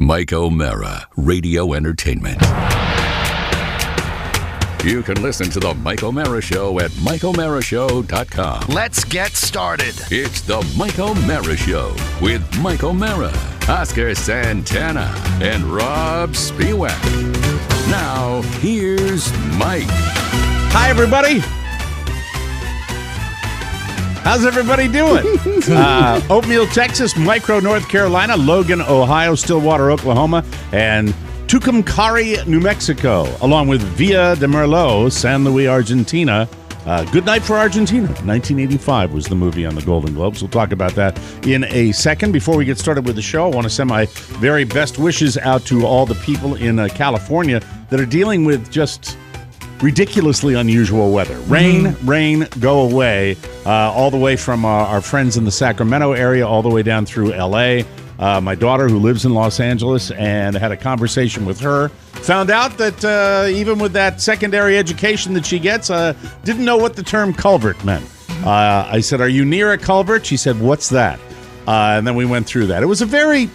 Mike O'Mara, Radio Entertainment. You can listen to the Mike O'Mara Show at MikeO'MaraShow.com. Let's get started. It's the Mike O'Mara Show with Mike O'Mara, Oscar Santana, and Rob Spiewak. Now, here's Mike. Hi, everybody. How's everybody doing? Oatmeal, Texas, Micro, North Carolina, Logan, Ohio, Stillwater, Oklahoma, and Tucumcari, New Mexico, along with Villa de Merlot, San Luis, Argentina. Good Night for Argentina. 1985 was the movie on the Golden Globes. We'll talk about that in a second. Before we get started with the show, I want to send my very best wishes out to all the people in California that are dealing with just ridiculously unusual weather. Rain, go away. All the way from our friends in the Sacramento area all the way down through L.A., my daughter, who lives in Los Angeles, and had a conversation with her. Found out that even with that secondary education that she gets, didn't know what the term culvert meant. I said, "Are you near a culvert?" She said, "What's that?" And then we went through that. It was a very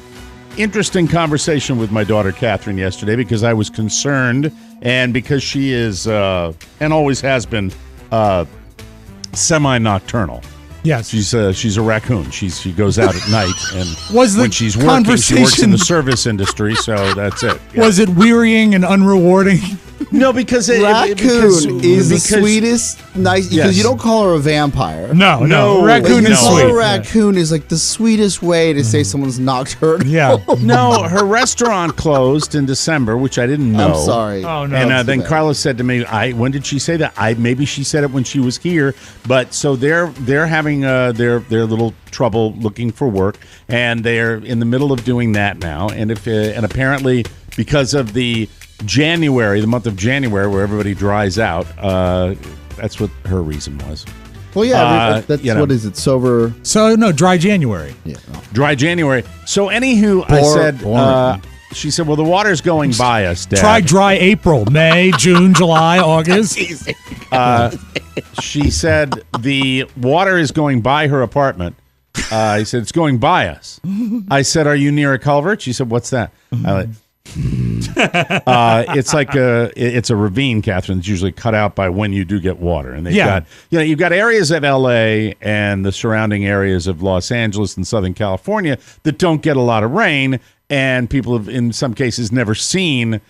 interesting conversation with my daughter, Catherine, yesterday, because I was concerned, and because she is, and always has been, semi-nocturnal. Yes, she's a raccoon. She goes out at night, and when she's working, conversation... she works in the service industry. So that's it. Yeah. Was it wearying and unrewarding? No, because raccoon is the sweetest, nice. Because you don't call her a vampire. No, raccoon is sweet. A raccoon is like the sweetest way to say someone's nocturnal. Yeah. No, her restaurant closed in December, which I didn't know. I'm sorry. Oh no. And then Carla said to me, "When did she say that? Maybe she said it when she was here." But so they're having their little trouble looking for work, and they're in the middle of doing that now. And and apparently because of the month of January, where everybody dries out, that's what her reason was. Well, yeah, that's what is it? Sober. So no, dry January. Yeah, dry January. So anywho, I said. She said, "Well, the water's going by us, Dad." Try dry April, May, June, July, August. She said the water is going by her apartment. I said, "It's going by us." I said, "Are you near a culvert?" She said, "What's that?" I went, it's like it's a ravine, Catherine. It's usually cut out by when you do get water, and they've got you've got areas of L.A. and the surrounding areas of Los Angeles and Southern California that don't get a lot of rain, and people have, in some cases, never seen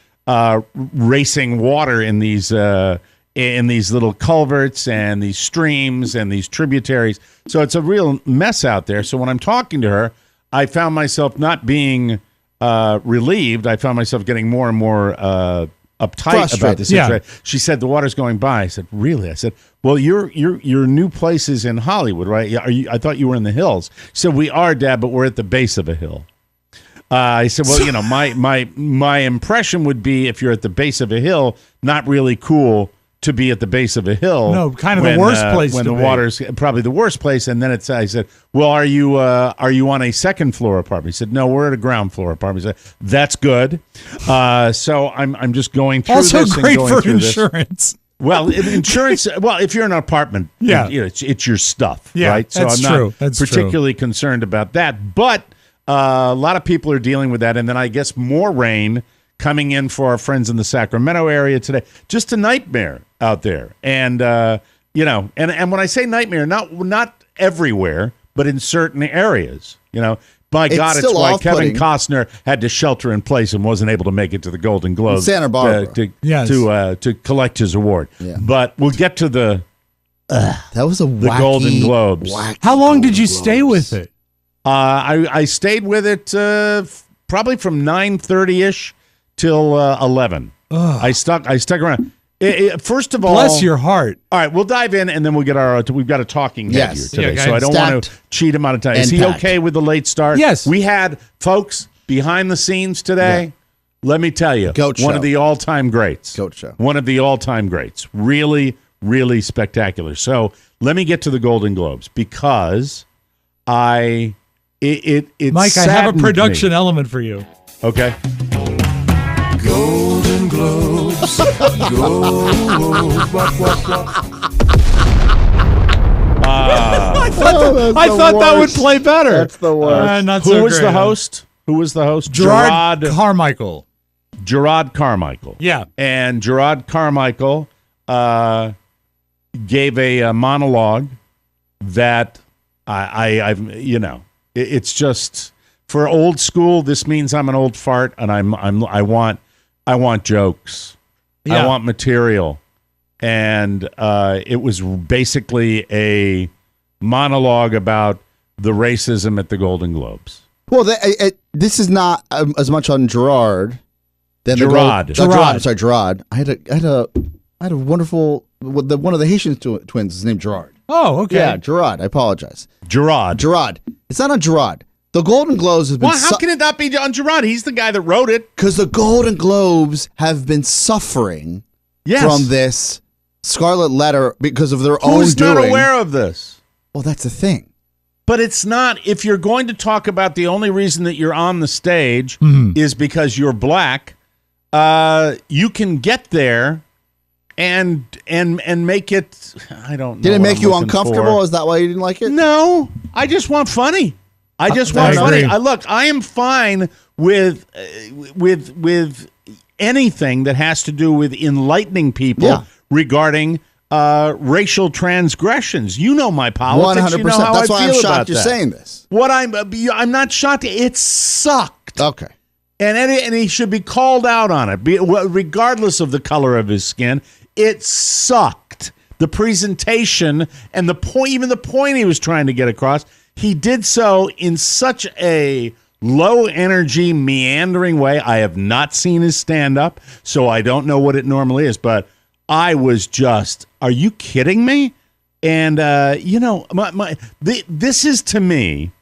racing water in these little culverts and these streams and these tributaries. So it's a real mess out there. So when I'm talking to her, I found myself not being relieved. I found myself getting more and more uptight about this situation. Yeah. She said the water's going by. I said, "Really?" I said, "Well, your new place is in Hollywood, right? I thought you were in the hills." She said, "We are, Dad, but we're at the base of a hill." I said, "Well, my impression would be if you're at the base of a hill, not really cool to be at the base of a hill. No, kind of the worst place when to the be. water's probably the worst place." And then I said, "Well, are you on a second floor apartment?" He said, "No, we're at a ground floor apartment." He said, "That's good." So I'm just going through also this. Also great and going for insurance. This. Well, insurance. Well, if you're in an apartment, it's your stuff, right? So that's I'm not true. That's particularly concerned about that. But a lot of people are dealing with that, and then I guess more rain coming in for our friends in the Sacramento area today. Just a nightmare out there. And, and when I say nightmare, not everywhere, but in certain areas, by God, it's why Kevin Costner had to shelter in place and wasn't able to make it to the Golden Globes Santa Barbara. to collect his award. Yeah. But we'll get to the Golden Globes. How long did you stay with it? I stayed with it probably from 9:30ish till 11. I stuck around. First of all, bless your heart. All right, we'll dive in, and then we'll get we've got a talking head here today, so I don't want to cheat him out of time. Is he okay with the late start? Yes. We had, folks, behind the scenes today. Yeah. Let me tell you, one of the all-time greats. Goat show. One of the all-time greats. Really, really spectacular. So let me get to the Golden Globes, because it Mike, I have a production element for you. Okay. Golden Globes. I thought that would play better. That's the worst. Not Who so was great. the host? Who was the host? Gerard Carmichael. Gerard Carmichael. Yeah. And Gerard Carmichael gave a monologue that it's just for old school. This means I'm an old fart, and I want jokes. Yeah. I want material, and it was basically a monologue about the racism at the Golden Globes. Well, this is not as much on Gerard. Gerard. I'm sorry, Gerard. I had a wonderful one of the Haitian twins is named Gerard. Oh, okay. Yeah, Gerard. I apologize. Gerard. It's not on Gerard. The Golden Globes have been. Well, how can it not be on Gerard? He's the guy that wrote it. Because the Golden Globes have been suffering from this scarlet letter because of their own doing. Who's not aware of this? Well, that's the thing. But it's not. If you're going to talk about the only reason that you're on the stage is because you're black, you can get there and make it. I don't know. Did it make you uncomfortable? Is that why you didn't like it? No, I just want funny. I am fine with anything that has to do with enlightening people regarding racial transgressions. You know my politics. 100%. You know that's why I'm shocked you're saying this. I'm not shocked. It sucked. Okay. And he should be called out on it, regardless of the color of his skin. It sucked. The presentation and the point, even the point he was trying to get across, he did so in such a low energy, meandering way. I have not seen his stand up, so I don't know what it normally is, but I was just, are you kidding me? And, this is to me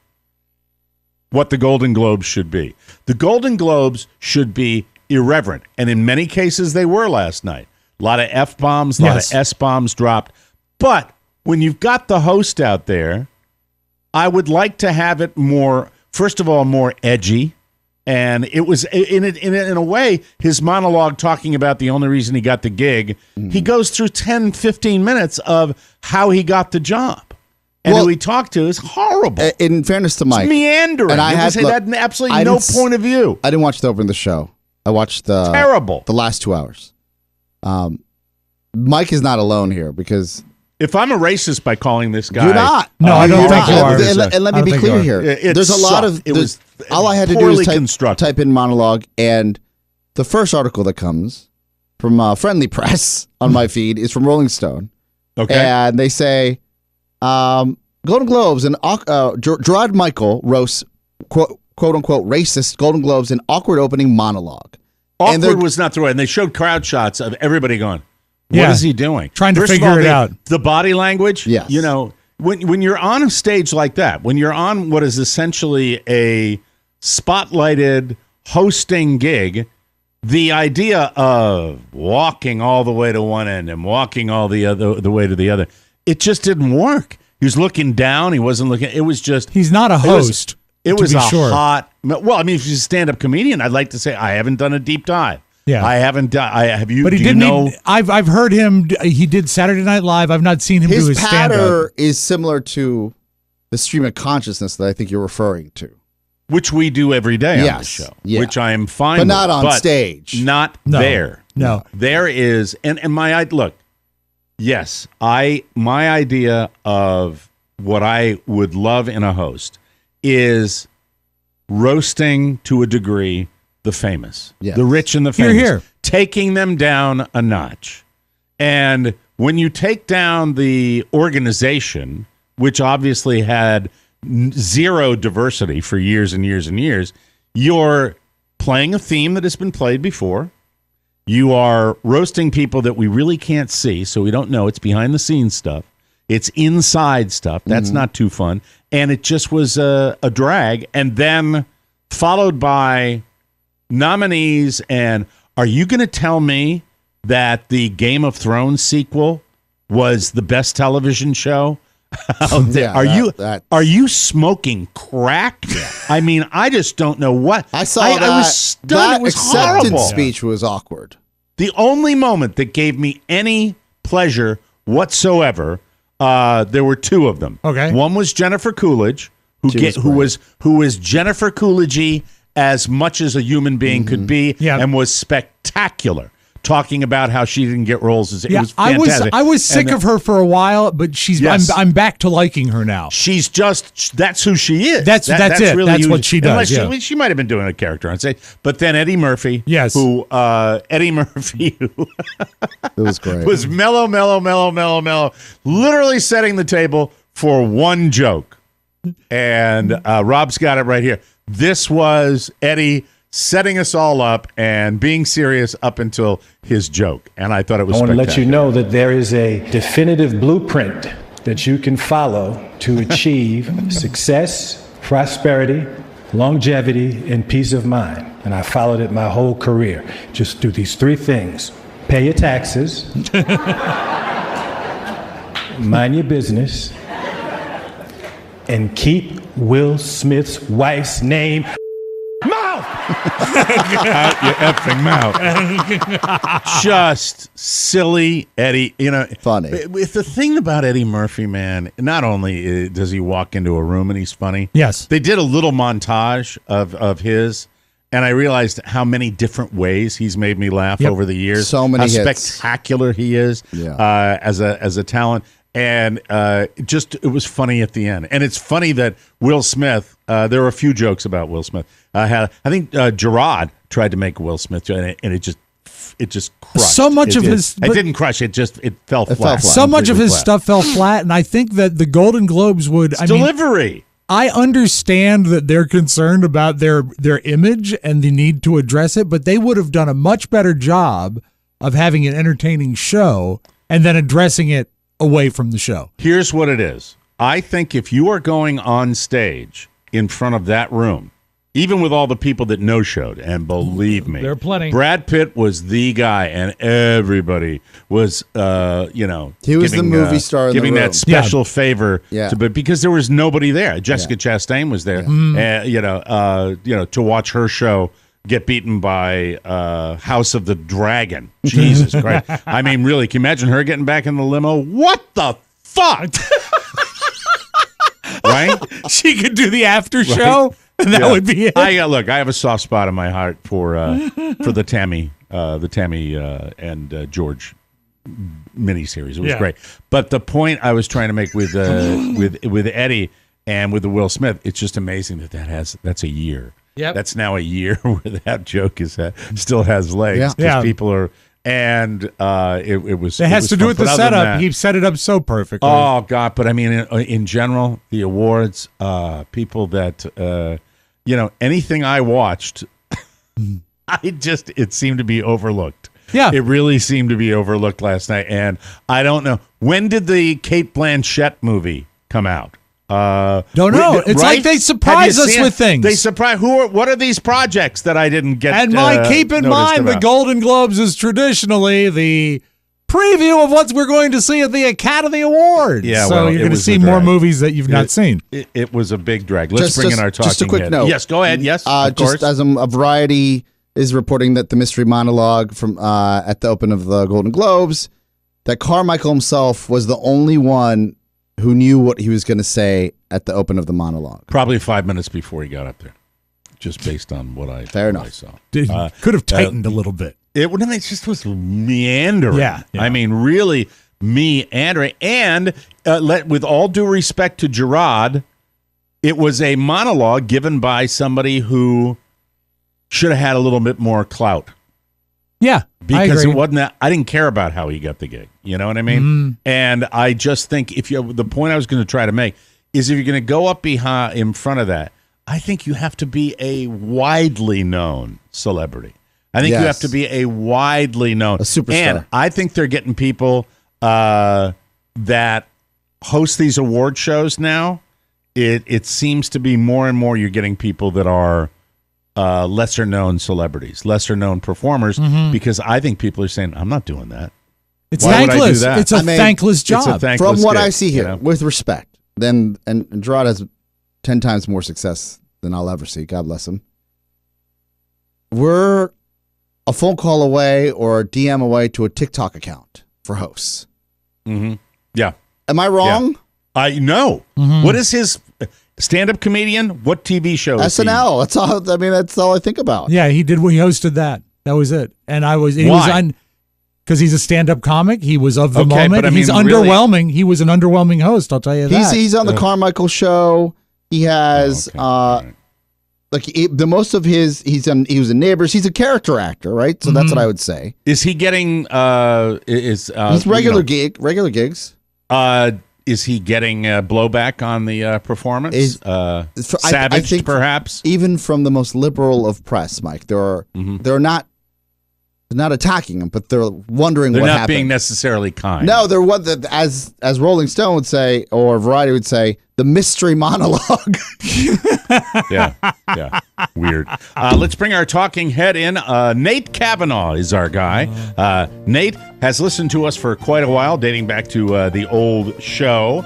what the Golden Globes should be. The Golden Globes should be irreverent, and in many cases they were last night. A lot of F-bombs, a lot of S-bombs dropped. But when you've got the host out there, I would like to have it more, first of all, more edgy. And it was, in a way, his monologue talking about the only reason he got the gig, he goes through 10, 15 minutes of how he got the job. And who he talked to is horrible. In fairness to Mike. It's meandering. And I had absolutely no point of view. I didn't watch the opening of the show. I watched the last 2 hours. Mike is not alone here because... If I'm a racist by calling this guy... You're not. No, I don't think you are. And let me be clear here. There's a lot of... all I had to do is type in monologue, and the first article that comes from Friendly Press on my feed is from Rolling Stone. Okay. And they say, Golden Globes and Gerard Michael roasts quote-unquote racist Golden Globes in awkward opening monologue. Awkward was not the right. And they showed crowd shots of everybody going, what is he doing? Trying to figure it out. The body language. Yes. You know, when you're on a stage like that, when you're on what is essentially a spotlighted hosting gig, the idea of walking all the way to one end and walking all the way to the other, it just didn't work. He was looking down. He wasn't looking. It was just. He's not a host. It was hot. Well, I mean, if he's a stand-up comedian, I'd like to say I haven't done a deep dive. Yeah, I haven't done. Have you? But he didn't. I've heard him. He did Saturday Night Live. I've not seen him do his stand-up. His patter is similar to the stream of consciousness that I think you're referring to, which we do every day on the show. Yeah. Which I am fine, but not on stage. Not there. No, there is, and my look. Yes, my idea of what I would love in a host is roasting to a degree the famous, the rich and the famous, taking them down a notch. And when you take down the organization, which obviously had zero diversity for years and years and years, you're playing a theme that has been played before. You are roasting people that we really can't see, so we don't know. It's behind the scenes stuff. It's inside stuff. That's not too fun. And it just was a drag. And then followed by nominees. And are you going to tell me that the Game of Thrones sequel was the best television show out there? Are you smoking crack? Yeah. I mean, I just don't know what. I saw I was stunned. It was horrible. Speech was awkward. The only moment that gave me any pleasure whatsoever, there were two of them. Okay. One was Jennifer Coolidge, who was Jennifer Coolidge as much as a human being could be, and was spectacular. Talking about how she didn't get roles, it was fantastic. I was sick of her for a while, but I'm back to liking her now. She's that's who she is. That's it. Really that's what she does. She might have been doing a character on stage, but then Eddie Murphy, it was great. Was mellow, literally setting the table for one joke, and Rob's got it right here. This was Eddie setting us all up and being serious up until his joke. And I thought it was spectacular. I want to let you know that there is a definitive blueprint that you can follow to achieve success, prosperity, longevity, and peace of mind. And I followed it my whole career. Just do these 3 things. Pay your taxes. Mind your business. And keep Will Smith's wife's name out your effing mouth. Just silly Eddie. Funny. With the thing about Eddie Murphy, man, not only does he walk into a room and he's funny. Yes. They did a little montage of his, and I realized how many different ways he's made me laugh over the years. So many how hits. Spectacular he is as a talent. And it was funny at the end. And it's funny that Will Smith, there were a few jokes about Will Smith. I think Gerard tried to make Will Smith, and it just crushed. So much of his... It didn't crush, it fell flat. So much of his stuff fell flat, and I think that the Golden Globes would... delivery. I understand that they're concerned about their image and the need to address it, but they would have done a much better job of having an entertaining show and then addressing it away from the show. Here's what it is. I think if you are going on stage in front of that room, even with all the people that no-showed, and believe me, there are plenty. Brad Pitt was the guy, and everybody was, he was giving, the movie star in giving the room. that special favor, because there was nobody there. Jessica Chastain was there, to watch her show get beaten by House of the Dragon. Jesus Christ. I mean, really, can you imagine her getting back in the limo? What the fuck? Right? She could do the after show, and that would be it. I have a soft spot in my heart for the Tammy and George miniseries. It was great. But the point I was trying to make with Eddie and with the Will Smith, it's just amazing that's a year. Yep. That's now a year where that joke still has legs because people are, and it was. It has to do with the setup. He set it up so perfectly. Oh God! But I mean, in general, the awards, people that anything I watched, it seemed to be overlooked. Yeah, it really seemed to be overlooked last night, and I don't know when did the Cate Blanchett movie come out. Don't know. It's like they surprise us with things. They surprise. What are these projects that I didn't get? And keep in mind, the Golden Globes is traditionally the preview of what we're going to see at the Academy Awards. Yeah, so you're going to see more movies that you've not seen. It was a big drag. Let's bring in our talking Just a quick head. note. Yes, go ahead. Yes, of course. Just as a Variety is reporting that the mystery monologue from at the open of the Golden Globes, that Carmichael himself was the only one who knew what he was going to say at the open of the monologue. Probably 5 minutes before he got up there, just based on what I saw. Could have tightened a little bit. It just was meandering. Yeah. I mean, really meandering. And with all due respect to Gerard, it was a monologue given by somebody who should have had a little bit more clout. Yeah, because it wasn't that I didn't care about how he got the gig. You know what I mean? Mm. And I just think the point I was going to try to make is if you're going to go up in front of that, I think you have to be a widely known celebrity. I think you have to be a widely known a superstar. And I think they're getting people that host these award shows now. It seems to be more and more you're getting people that are lesser known celebrities, lesser known performers, because I think people are saying, I'm not doing that. It's thankless. It's a thankless job. It's a thankless From what gig, I see here, with respect, and Gerard has 10 times more success than I'll ever see. God bless him. We're a phone call away or a DM away to a TikTok account for hosts. Mm-hmm. Yeah. Am I wrong? Yeah. I know. Mm-hmm. What is his... stand-up comedian. What TV show? is he? SNL. That's all. I mean, that's all I think about. Yeah, he did. He hosted that. That was it. And he was on because he's a stand-up comic. He was of the moment. But I mean, he's underwhelming. He was an underwhelming host. I'll tell you that. He's on the Carmichael Show. He has the most of his. He was in Neighbors. He's a character actor, right? So that's what I would say. Is he getting? He's regular gigs. Is he getting blowback on the performance? Savaged, I think perhaps? Even from the most liberal of press, Mike, they're not attacking him, but they're wondering what happened. They're not being necessarily kind. No, they're as Rolling Stone would say, or Variety would say, the mystery monologue. Yeah. Weird. Let's bring our talking head in. Nate Kavanaugh is our guy. Nate has listened to us for quite a while, dating back to the old show.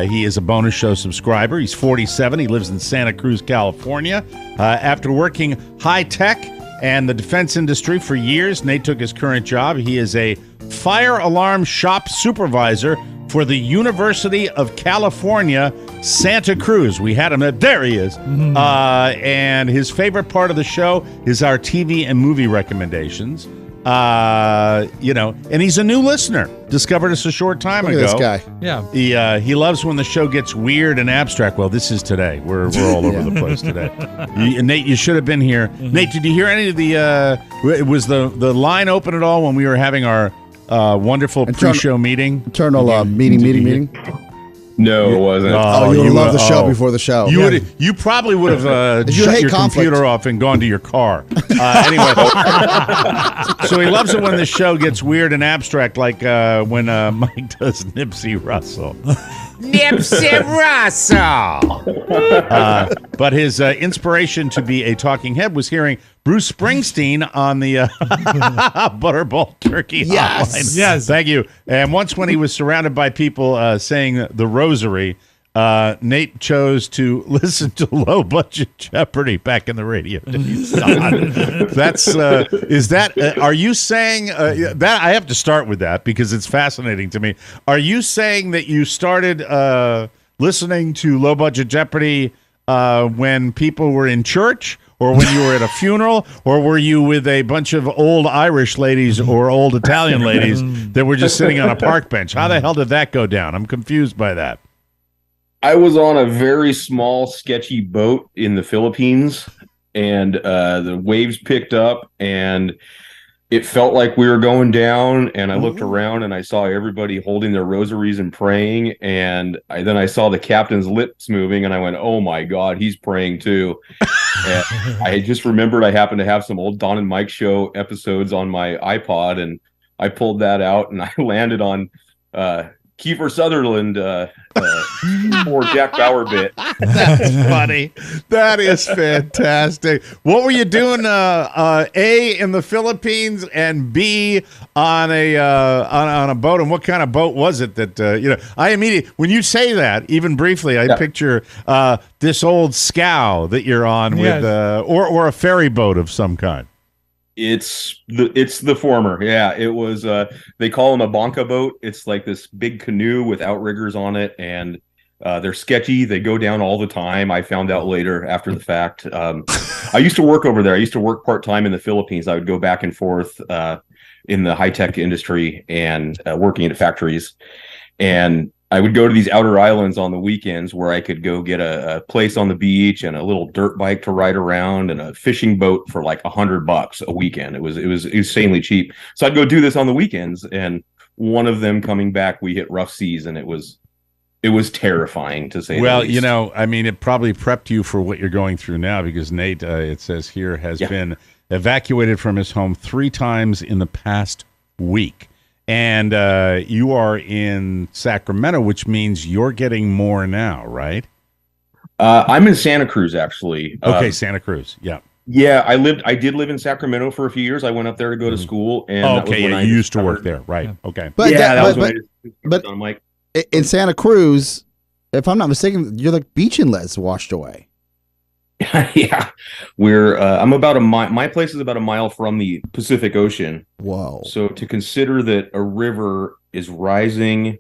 He is a bonus show subscriber. He's 47. He lives in Santa Cruz, California. After working high tech and the defense industry for years, Nate took his current job. He is a fire alarm shop supervisor for the University of California, Santa Cruz. We had him there he is. And his favorite part of the show is our TV and movie recommendations. And he's a new listener. Discovered us a short time ago. Look at this Yeah. He loves when the show gets weird and abstract. Well, this is today. We're all over the place today. Nate, you should have been here. Nate, did you hear any of the? Was the line open at all when we were having our wonderful pre-show meeting? Internal meeting. No, it wasn't. You would love the show before the show. You probably would have shut your computer off and gone to your car. Anyway, so he loves it when the show gets weird and abstract, like when Mike does Nipsey Russell. Nipsey Russell. But his inspiration to be a talking head was hearing Bruce Springsteen on the Butterball Turkey Hotline. Yes. Thank you. And once when he was surrounded by people saying the rosary, Nate chose to listen to Low Budget Jeopardy back in the radio days. That's is that? Are you saying that? I have to start with that because it's fascinating to me. Are you saying that you started listening to Low Budget Jeopardy when people were in church? Or when you were at a funeral, or were you with a bunch of old Irish ladies or old Italian ladies that were just sitting on a park bench? How the hell did that go down? I'm confused by that. I was on a very small, sketchy boat in the Philippines, and the waves picked up, and it felt like we were going down, and I looked around, and I saw everybody holding their rosaries and praying, and then I saw the captain's lips moving, and I went, oh my God, he's praying too. And I just remembered I happened to have some old Don and Mike show episodes on my iPod, and I pulled that out, and I landed on Kiefer Sutherland or Jack Bauer bit. That's funny. That is fantastic. What were you doing? A, in the Philippines, and B, on a boat. And what kind of boat was it that I immediately, when you say that, even briefly, I picture this old scow that you're on with, or a ferry boat of some kind. It's the former. Yeah, it was. They call them a bonka boat. It's like this big canoe with outriggers on it, and they're sketchy. They go down all the time. I found out later after the fact. I used to work over there. I used to work part-time in the Philippines. I would go back and forth in the high-tech industry and working in factories. And I would go to these outer islands on the weekends where I could go get a place on the beach and a little dirt bike to ride around and a fishing boat for like $100 a weekend. It was insanely cheap. So I'd go do this on the weekends, and one of them coming back, we hit rough seas, and it was terrifying to say the least. It probably prepped you for what you're going through now, because Nate, it says here, has been evacuated from his home 3 times in the past week. And you are in Sacramento, which means you're getting more now, right? I'm in Santa Cruz, actually. Okay, Santa Cruz. Yeah. Yeah, I did live in Sacramento for a few years. I went up there to go to school, and you used to work there, right? Okay, but but I'm like, in Santa Cruz, if I'm not mistaken, you're like beach inlets washed away. Yeah, I'm about a mile. My place is about a mile from the Pacific Ocean. Whoa! So to consider that a river is rising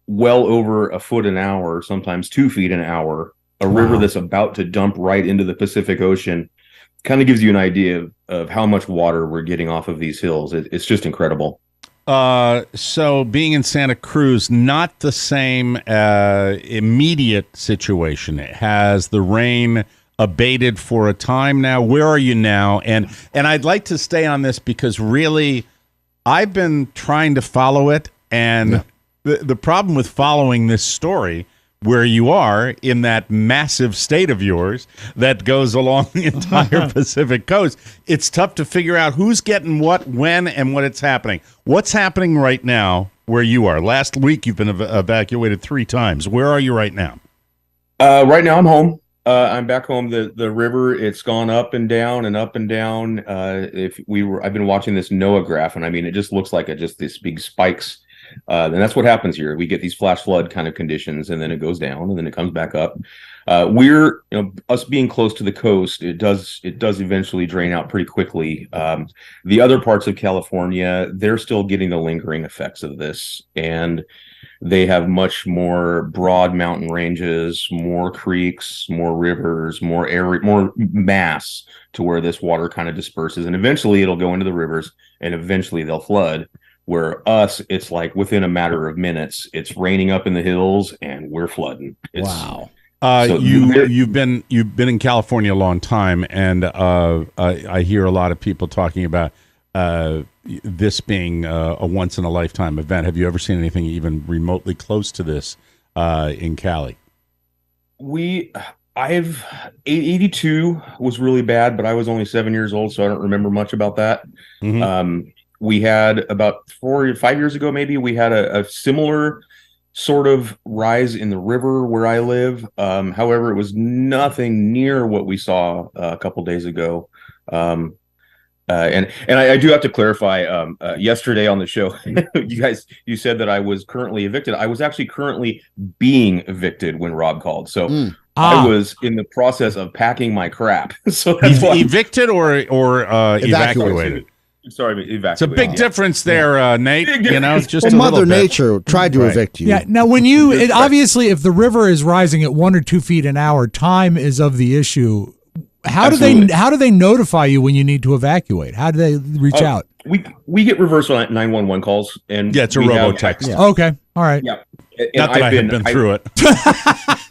well over a foot an hour, sometimes 2 feet an hour, a river that's about to dump right into the Pacific Ocean. Kind of gives you an idea of how much water we're getting off of these hills. It's just incredible. So being in Santa Cruz, not the same immediate situation. Has the rain abated for a time now? Where are you now? And I'd like to stay on this because really, I've been trying to follow it, and the problem with following this story, where you are in that massive state of yours that goes along the entire Pacific coast, it's tough to figure out who's getting what, when, and what it's happening. What's happening right now where you are? Last week, you've been evacuated 3 times. Where are you right now? Right now, I'm home. I'm back home. The river, it's gone up and down and up and down. I've been watching this NOAA graph, and I mean, it just looks like just these big spikes. And that's what happens here. We get these flash flood kind of conditions, and then it goes down, and then it comes back up. Us being close to the coast, it does eventually drain out pretty quickly. The other parts of California, they're still getting the lingering effects of this, and they have much more broad mountain ranges, more creeks, more rivers, more mass to where this water kind of disperses, and eventually it'll go into the rivers, and eventually they'll flood. Where us, it's like within a matter of minutes, it's raining up in the hills and we're flooding. Wow. You've been in California a long time, and I hear a lot of people talking about this being a once in a lifetime event. Have you ever seen anything even remotely close to this in Cali? 82 was really bad, but I was only 7 years old, so I don't remember much about that. Mm-hmm. We had about 4 or 5 years ago, maybe we had a similar sort of rise in the river where I live. However, it was nothing near what we saw a couple days ago. And I do have to clarify. Yesterday on the show, you said that I was currently evicted. I was actually currently being evicted when Rob called. So I was in the process of packing my crap. So that's why evicted or evacuated. Sorry, evacuated. It's a big difference there, Nate. Just well, Mother Nature tried to evict you. Yeah. Now, when obviously, if the river is rising at 1 or 2 feet an hour, time is of the issue. How do they notify you when you need to evacuate? How do they reach out? We get reverse 911 calls, and it's a robo-text. Okay, all right. Yeah. Not that I've been through it.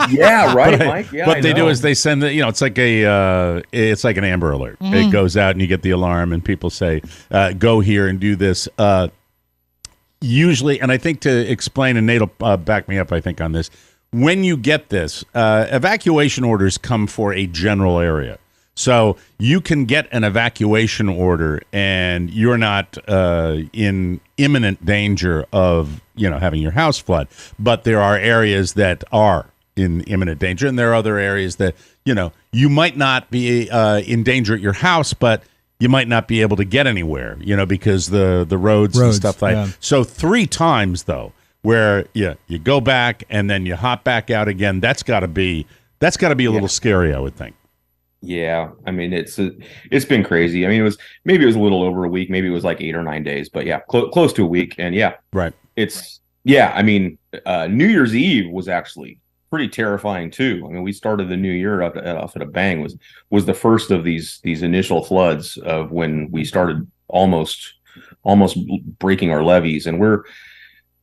Yeah, right, Mike. Yeah, what they do is they send it's like an Amber Alert. Mm-hmm. It goes out and you get the alarm, and people say, "Go here and do this." Usually, and I think to explain, and Nate will back me up, I think on this. When you get this, evacuation orders come for a general area. So you can get an evacuation order, and you're not in imminent danger of having your house flood. But there are areas that are in imminent danger, and there are other areas that you might not be in danger at your house, but you might not be able to get anywhere, because the roads and stuff like that. So 3 times though, where you go back and then you hop back out again, that's got to be a little scary, I would think. Yeah, I mean it's been crazy. I mean it was a little over a week, maybe it was like 8 or 9 days, but yeah, close to a week. And right. I mean New Year's Eve was actually pretty terrifying too. I mean we started the new year off at a bang. Was the first of these initial floods of when we started almost breaking our levees, and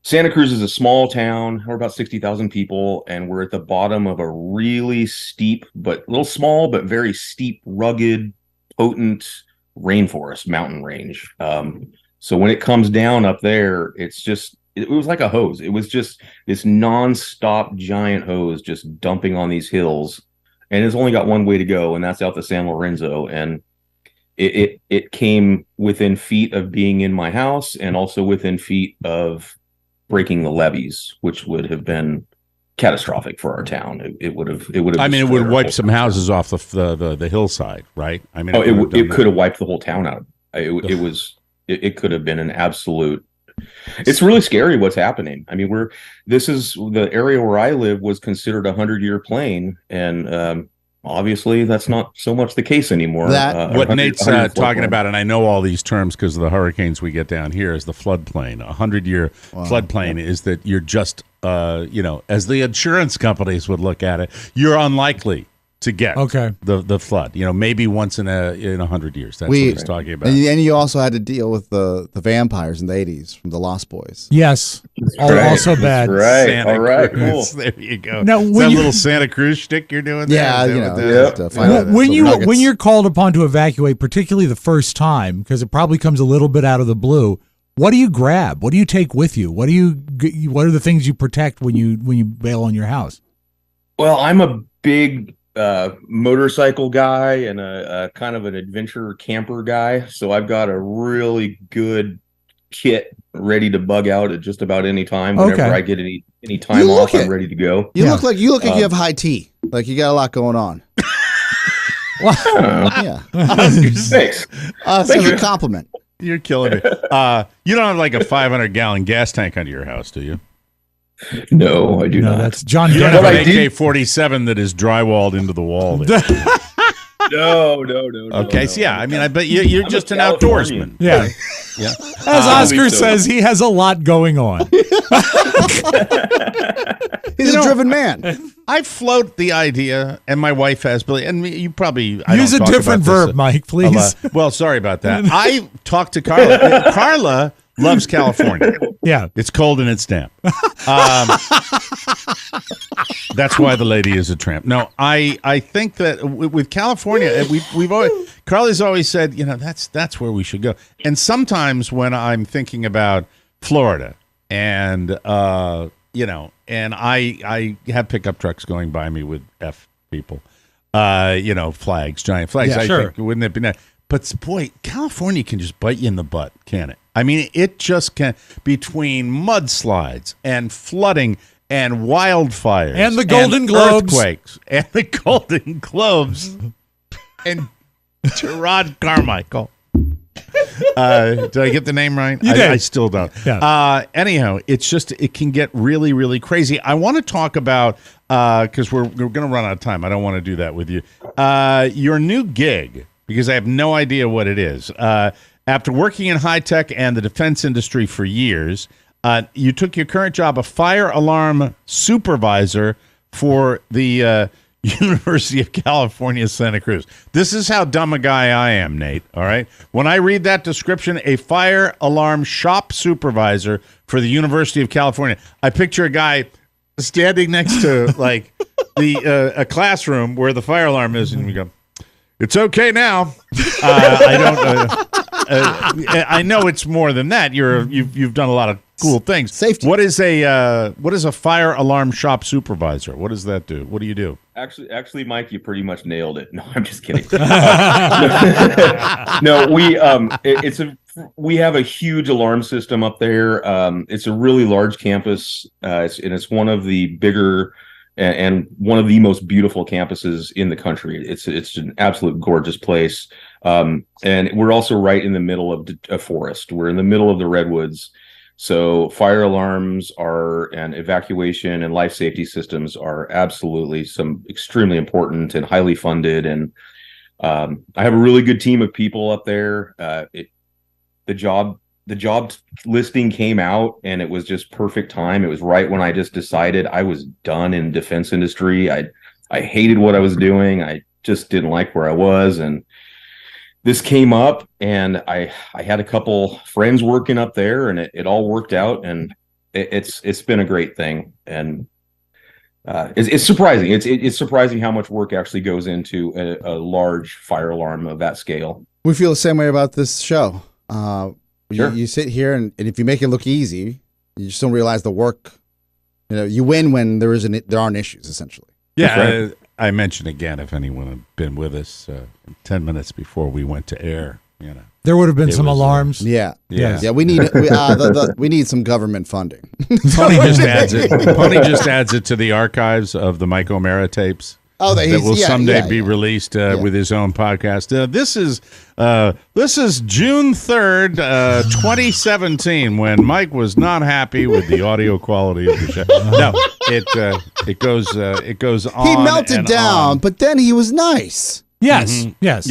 Santa Cruz is a small town. We're about 60,000 people, and we're at the bottom of a really steep, but little small, but very steep, rugged, potent rainforest mountain range. So when it comes down up there, it was like a hose. It was just this nonstop giant hose just dumping on these hills, and it's only got one way to go, and that's out to San Lorenzo. And it came within feet of being in my house, and also within feet of breaking the levees, which would have been catastrophic for our town. It would have. I mean, it would wipe some houses off the hillside, right? I mean, it could have wiped the whole town out. It could have been an absolute. It's really scary what's happening. I mean, this is the area where I live was considered a 100-year plain, and obviously that's not so much the case anymore. What 100 Nate's 100 talking floodplain. about, and I know all these terms because of the hurricanes we get down here, is the floodplain. 100-year floodplain is that you're just, as the insurance companies would look at it, you're unlikely to get the flood. Maybe once in 100 years. That's what he's talking about. And you also had to deal with the vampires in the 80s from the Lost Boys. Yes. Right. Also bad. Right. Santa All right. Cruz. Cool. There you go. Now, Is when that you- little Santa Cruz shtick you're doing there? Yeah, Is that you what know. that is? just to find out When the you nuggets. when you're called upon to evacuate, particularly the first time, because it probably comes a little bit out of the blue, what do you grab? What do you take with you? What are the things you protect when you bail on your house? Well, I'm a big motorcycle guy and a kind of an adventure camper guy, so I've got a really good kit ready to bug out at just about any time. Whenever I get any time You off, look I'm ready to go. You look like you have high tea. Like you got a lot going on. Yeah. Thanks. That's a compliment. You're killing it. You don't have like a 500-gallon gas tank under your house, do you? No, I do No, not. that's John You don't Denver. have an AK-47 that is drywalled into the wall. There. No. Okay, so yeah, I mean, I bet you're I'm just a an Californian. outdoorsman. Yeah. Yeah. As Oscar believe so. says, he has a lot going on. He's a driven man. I float the idea, and my wife has, and you probably I Use don't a talk different about this verb, Mike, a please. lot. Well, sorry about that. I talked to Carla. Carla loves California. Yeah. It's cold and it's damp. That's why the lady is a tramp. No, I think that with California, we've always Carly's always said, that's where we should go. And sometimes when I'm thinking about Florida, and and I have pickup trucks going by me with F people, flags, giant flags. Yeah, I sure. think wouldn't it be nice? But boy, California can just bite you in the butt, can it? I mean, it just can. Between mudslides and flooding and wildfires And the Golden Globes. earthquakes and the Golden Globes and Gerard Carmichael. Did I get the name right? You did. I still don't. Yeah. Anyhow, it can get really, really crazy. I want to talk about, because we're going to run out of time. I don't want to do that with you. Your new gig, because I have no idea what it is. After working in high tech and the defense industry for years, you took your current job of fire alarm supervisor for the University of California, Santa Cruz. This is how dumb a guy I am, Nate. All right. When I read that description, a fire alarm shop supervisor for the University of California, I picture a guy standing next to like a classroom where the fire alarm is, and we go, "It's okay now." I don't. I know it's more than that. You've done a lot of cool things. Safety. What is a fire alarm shop supervisor? What does that do? What do you do? Actually, Mike, you pretty much nailed it. No, I'm just kidding. No, we have a huge alarm system up there. It's a really large campus, it's one of the bigger and one of the most beautiful campuses in the country. It's an absolute gorgeous place, and we're also right in the middle of a forest. We're in the middle of the redwoods. So fire alarms and evacuation and life safety systems are absolutely some extremely important and highly funded. And I have a really good team of people up there. The job listing came out, and it was just perfect time. It was right when I just decided I was done in defense industry. I hated what I was doing. I just didn't like where I was, and this came up, and I had a couple friends working up there, and it all worked out, and it's been a great thing. And it's surprising. It's surprising how much work actually goes into a large fire alarm of that scale. We feel the same way about this show. Sure. You sit here, and if you make it look easy, you just don't realize the work. You win when there aren't issues, essentially. Yeah, I mentioned again, if anyone had been with us 10 minutes before we went to air, There would have been It some was, alarms. Yeah. Yes. Yeah. We need we need some government funding. Pony just adds it. Pony just adds it to the archives of the Mike O'Mara tapes. that will someday be released with his own podcast. This is June 3rd, 2017, when Mike was not happy with the audio quality of the show. No, it goes on. He melted down, but then he was nice. Yes, yes.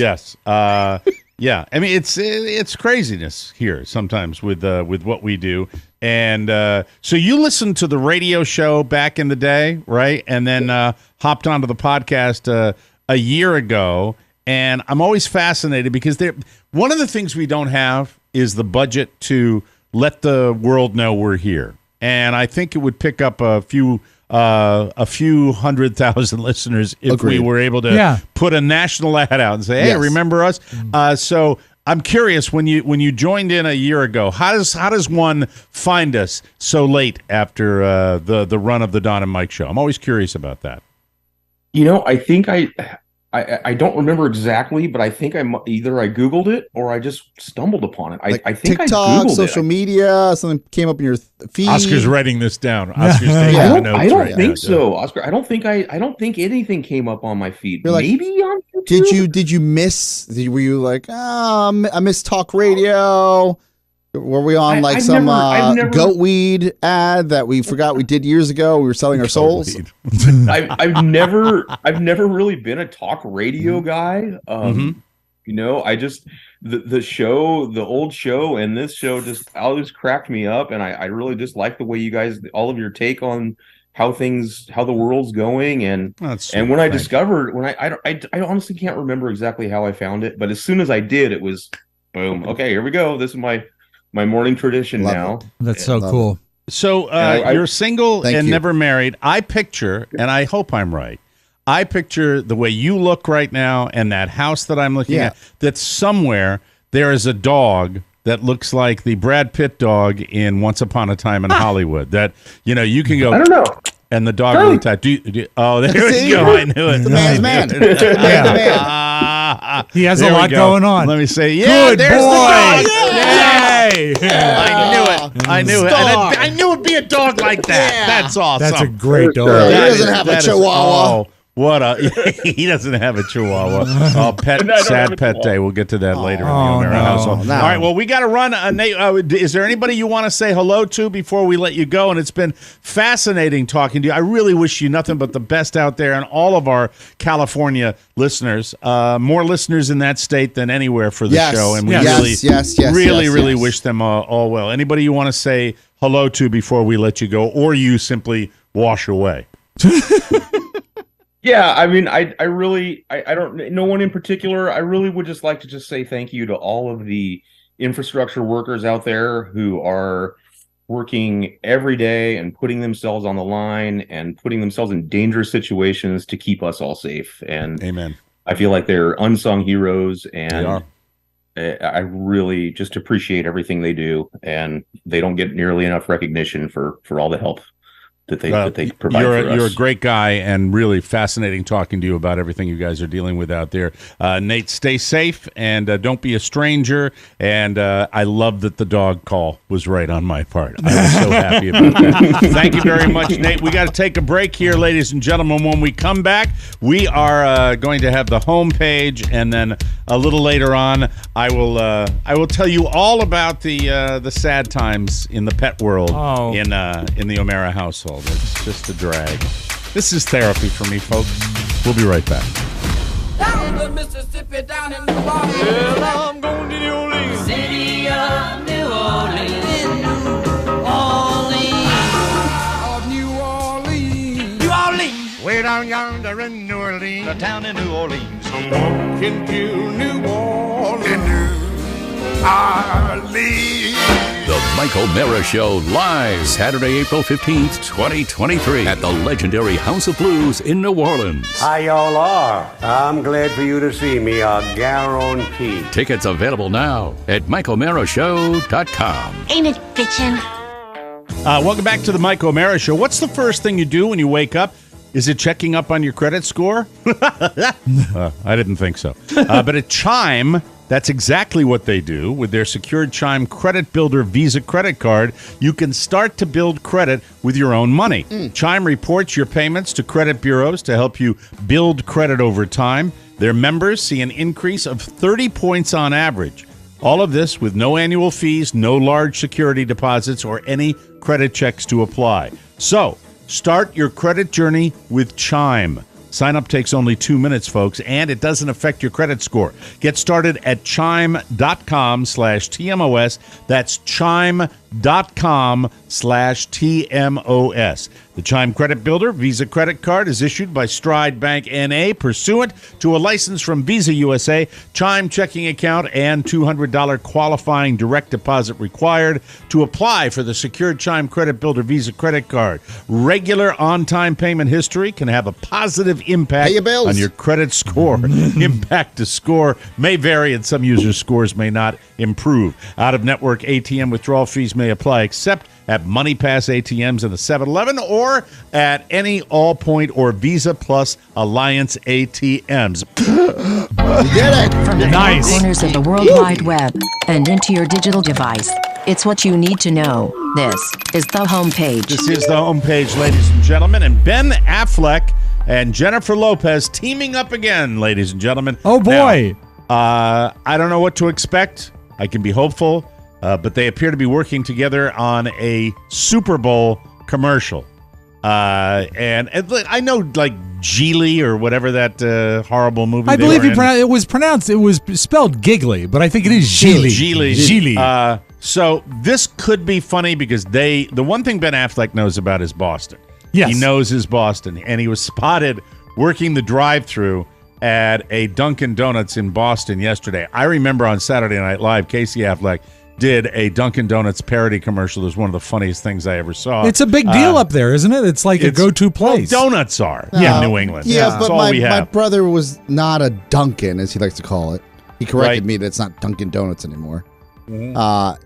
Yeah. I mean, it's craziness here sometimes with what we do. And so you listened to the radio show back in the day, right? And then hopped onto the podcast a year ago. And I'm always fascinated because one of the things we don't have is the budget to let the world know we're here. And I think it would pick up a few 100,000 listeners if we were able to put a national ad out and say, "Hey, remember us?" So I'm curious, when you joined in a year ago, how does one find us so late after the run of the Don and Mike show? I'm always curious about that. I think I don't remember exactly, but I think either I Googled it or I just stumbled upon it. I think TikTok, I Googled social media, something came up in your feed. Oscar's writing this down. Oscar's taking the notes. I don't think so, Oscar. I don't think anything came up on my feed. Maybe on YouTube. Did you miss? Were you like, I miss talk radio? Were we on some goatweed ad that we forgot we did years ago? We were selling our souls. I've never really been a talk radio guy. I just the show, the old show, and this show just always cracked me up, and I really just like the way you guys, all of your take on how the world's going, and when I discovered, I honestly can't remember exactly how I found it, but as soon as I did, it was boom. Okay, here we go. This is my morning tradition now. That's so cool. So you're single and never married. I picture, and I hope I'm right, I picture the way you look right now and that house that I'm looking at, that somewhere there is a dog that looks like the Brad Pitt dog in Once Upon a Time in Hollywood. That, you can go, I don't know. And the dog really tight. Oh, there we go. I knew it. The man's man. He has a lot going on. Let me say, good there's boy. the dog. Yay! I knew it. I knew it'd be a dog like that. Yeah. That's awesome. That's a great dog. He doesn't have a chihuahua. He doesn't have a chihuahua. Sad pet day. We'll get to that later in the O'Mara household. No. All right, well, we got to run. Nate, is there anybody you want to say hello to before we let you go? And it's been fascinating talking to you. I really wish you nothing but the best out there, and all of our California listeners. More listeners in that state than anywhere for the show, and we really wish them all well. Anybody you want to say hello to before we let you go, or you simply wash away? Yeah, I mean, I don't, no one in particular. I really would just like to say thank you to all of the infrastructure workers out there who are working every day and putting themselves on the line and putting themselves in dangerous situations to keep us all safe. And amen. I feel like they're unsung heroes, and I really just appreciate everything they do, and they don't get nearly enough recognition for all the help that they provide for us. You're a great guy, and really fascinating talking to you about everything you guys are dealing with out there. Nate, stay safe, and don't be a stranger. And I love that the dog call was right on my part. I was so happy about that. Thank you very much, Nate. We got to take a break here, ladies and gentlemen. When we come back, we are going to have the homepage, and then a little later on, I will tell you all about the sad times in the pet world in the O'Mara household. It's just a drag. This is therapy for me, folks. We'll be right back. Down the Mississippi, down in the water. Well, I'm going to New Orleans. City of New Orleans. In New Orleans. New Orleans. New Orleans. Way down yonder in New Orleans. The town in New Orleans. I'm walking to New Orleans. In New Orleans. The Mike O'Mara Show, live Saturday, April 15th, 2023 at the legendary House of Blues in New Orleans. Hi, y'all are. I'm glad for you to see me, I guarantee. Tickets available now at MikeO'MaraShow.com. Ain't it bitchin'? Welcome back to the Mike O'Mara Show. What's the first thing you do when you wake up? Is it checking up on your credit score? I didn't think so. But at Chime, That's exactly what they do. With their secured Chime Credit Builder Visa credit card, you can start to build credit with your own money. Chime reports your payments to credit bureaus to help you build credit over time. Their members see an increase of 30 points on average. All of this with no annual fees, no large security deposits, or any credit checks to apply. So, start your credit journey with Chime. Sign up takes only 2 minutes, folks, and it doesn't affect your credit score. Get started at chime.com/TMOS. That's chime.com/TMOS. The Chime Credit Builder Visa credit card is issued by Stride Bank N.A. pursuant to a license from Visa USA. Chime checking account and $200 qualifying direct deposit required to apply for the secured Chime Credit Builder Visa credit card. Regular on-time payment history can have a positive impact on your credit score. Impact to score may vary, and some users' scores may not improve. Out-of-network ATM withdrawal fees may apply, except at MoneyPass ATMs in the 7-Eleven or at any Allpoint or Visa Plus Alliance ATMs. You did it! From the four corners of the World Wide Web and into your digital device, it's what you need to know. This is the homepage. This is the homepage, ladies and gentlemen, and Ben Affleck and Jennifer Lopez teaming up again, ladies and gentlemen. Oh, boy. Now, I don't know what to expect. I can be hopeful. But they appear to be working together on a Super Bowl commercial. And I know, like, Geely or whatever that horrible movie I believe it was spelled giggly, but I think it is Geely. Geely. So this could be funny because the one thing Ben Affleck knows about is Boston. Yes. He knows his Boston, and he was spotted working the drive-thru at a Dunkin' Donuts in Boston yesterday. I remember on Saturday Night Live, Casey Affleck did a Dunkin' Donuts parody commercial. It was one of the funniest things I ever saw. It's a big deal up there, isn't it? It's like a go-to place. Well, donuts are in New England. Yeah, That's but all we have. my brother was not a Dunkin', as he likes to call it. He corrected me that it's not Dunkin' Donuts anymore. Look,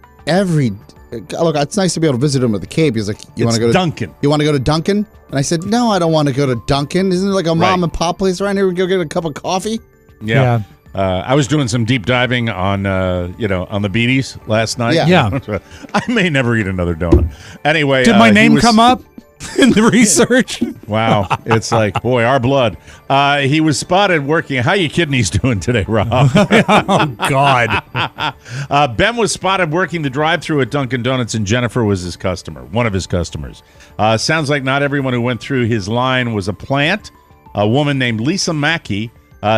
it's nice to be able to visit him at the Cape. He's like, you want to go to Dunkin'? You want to go to Dunkin'? And I said, no, I don't want to go to Dunkin'. Isn't there like a mom and pop place around here? We go get a cup of coffee. Yeah. I was doing some deep diving on, on the Beaties last night. Yeah. I may never eat another donut. Anyway, did my name come up in the research? Wow, it's like, boy, our blood. He was spotted working. How you kidneys doing today, Rob? Oh God. Ben was spotted working the drive-thru at Dunkin' Donuts, and Jennifer was his customer, one of his customers. Sounds like not everyone who went through his line was a plant. A woman named Lisa Mackey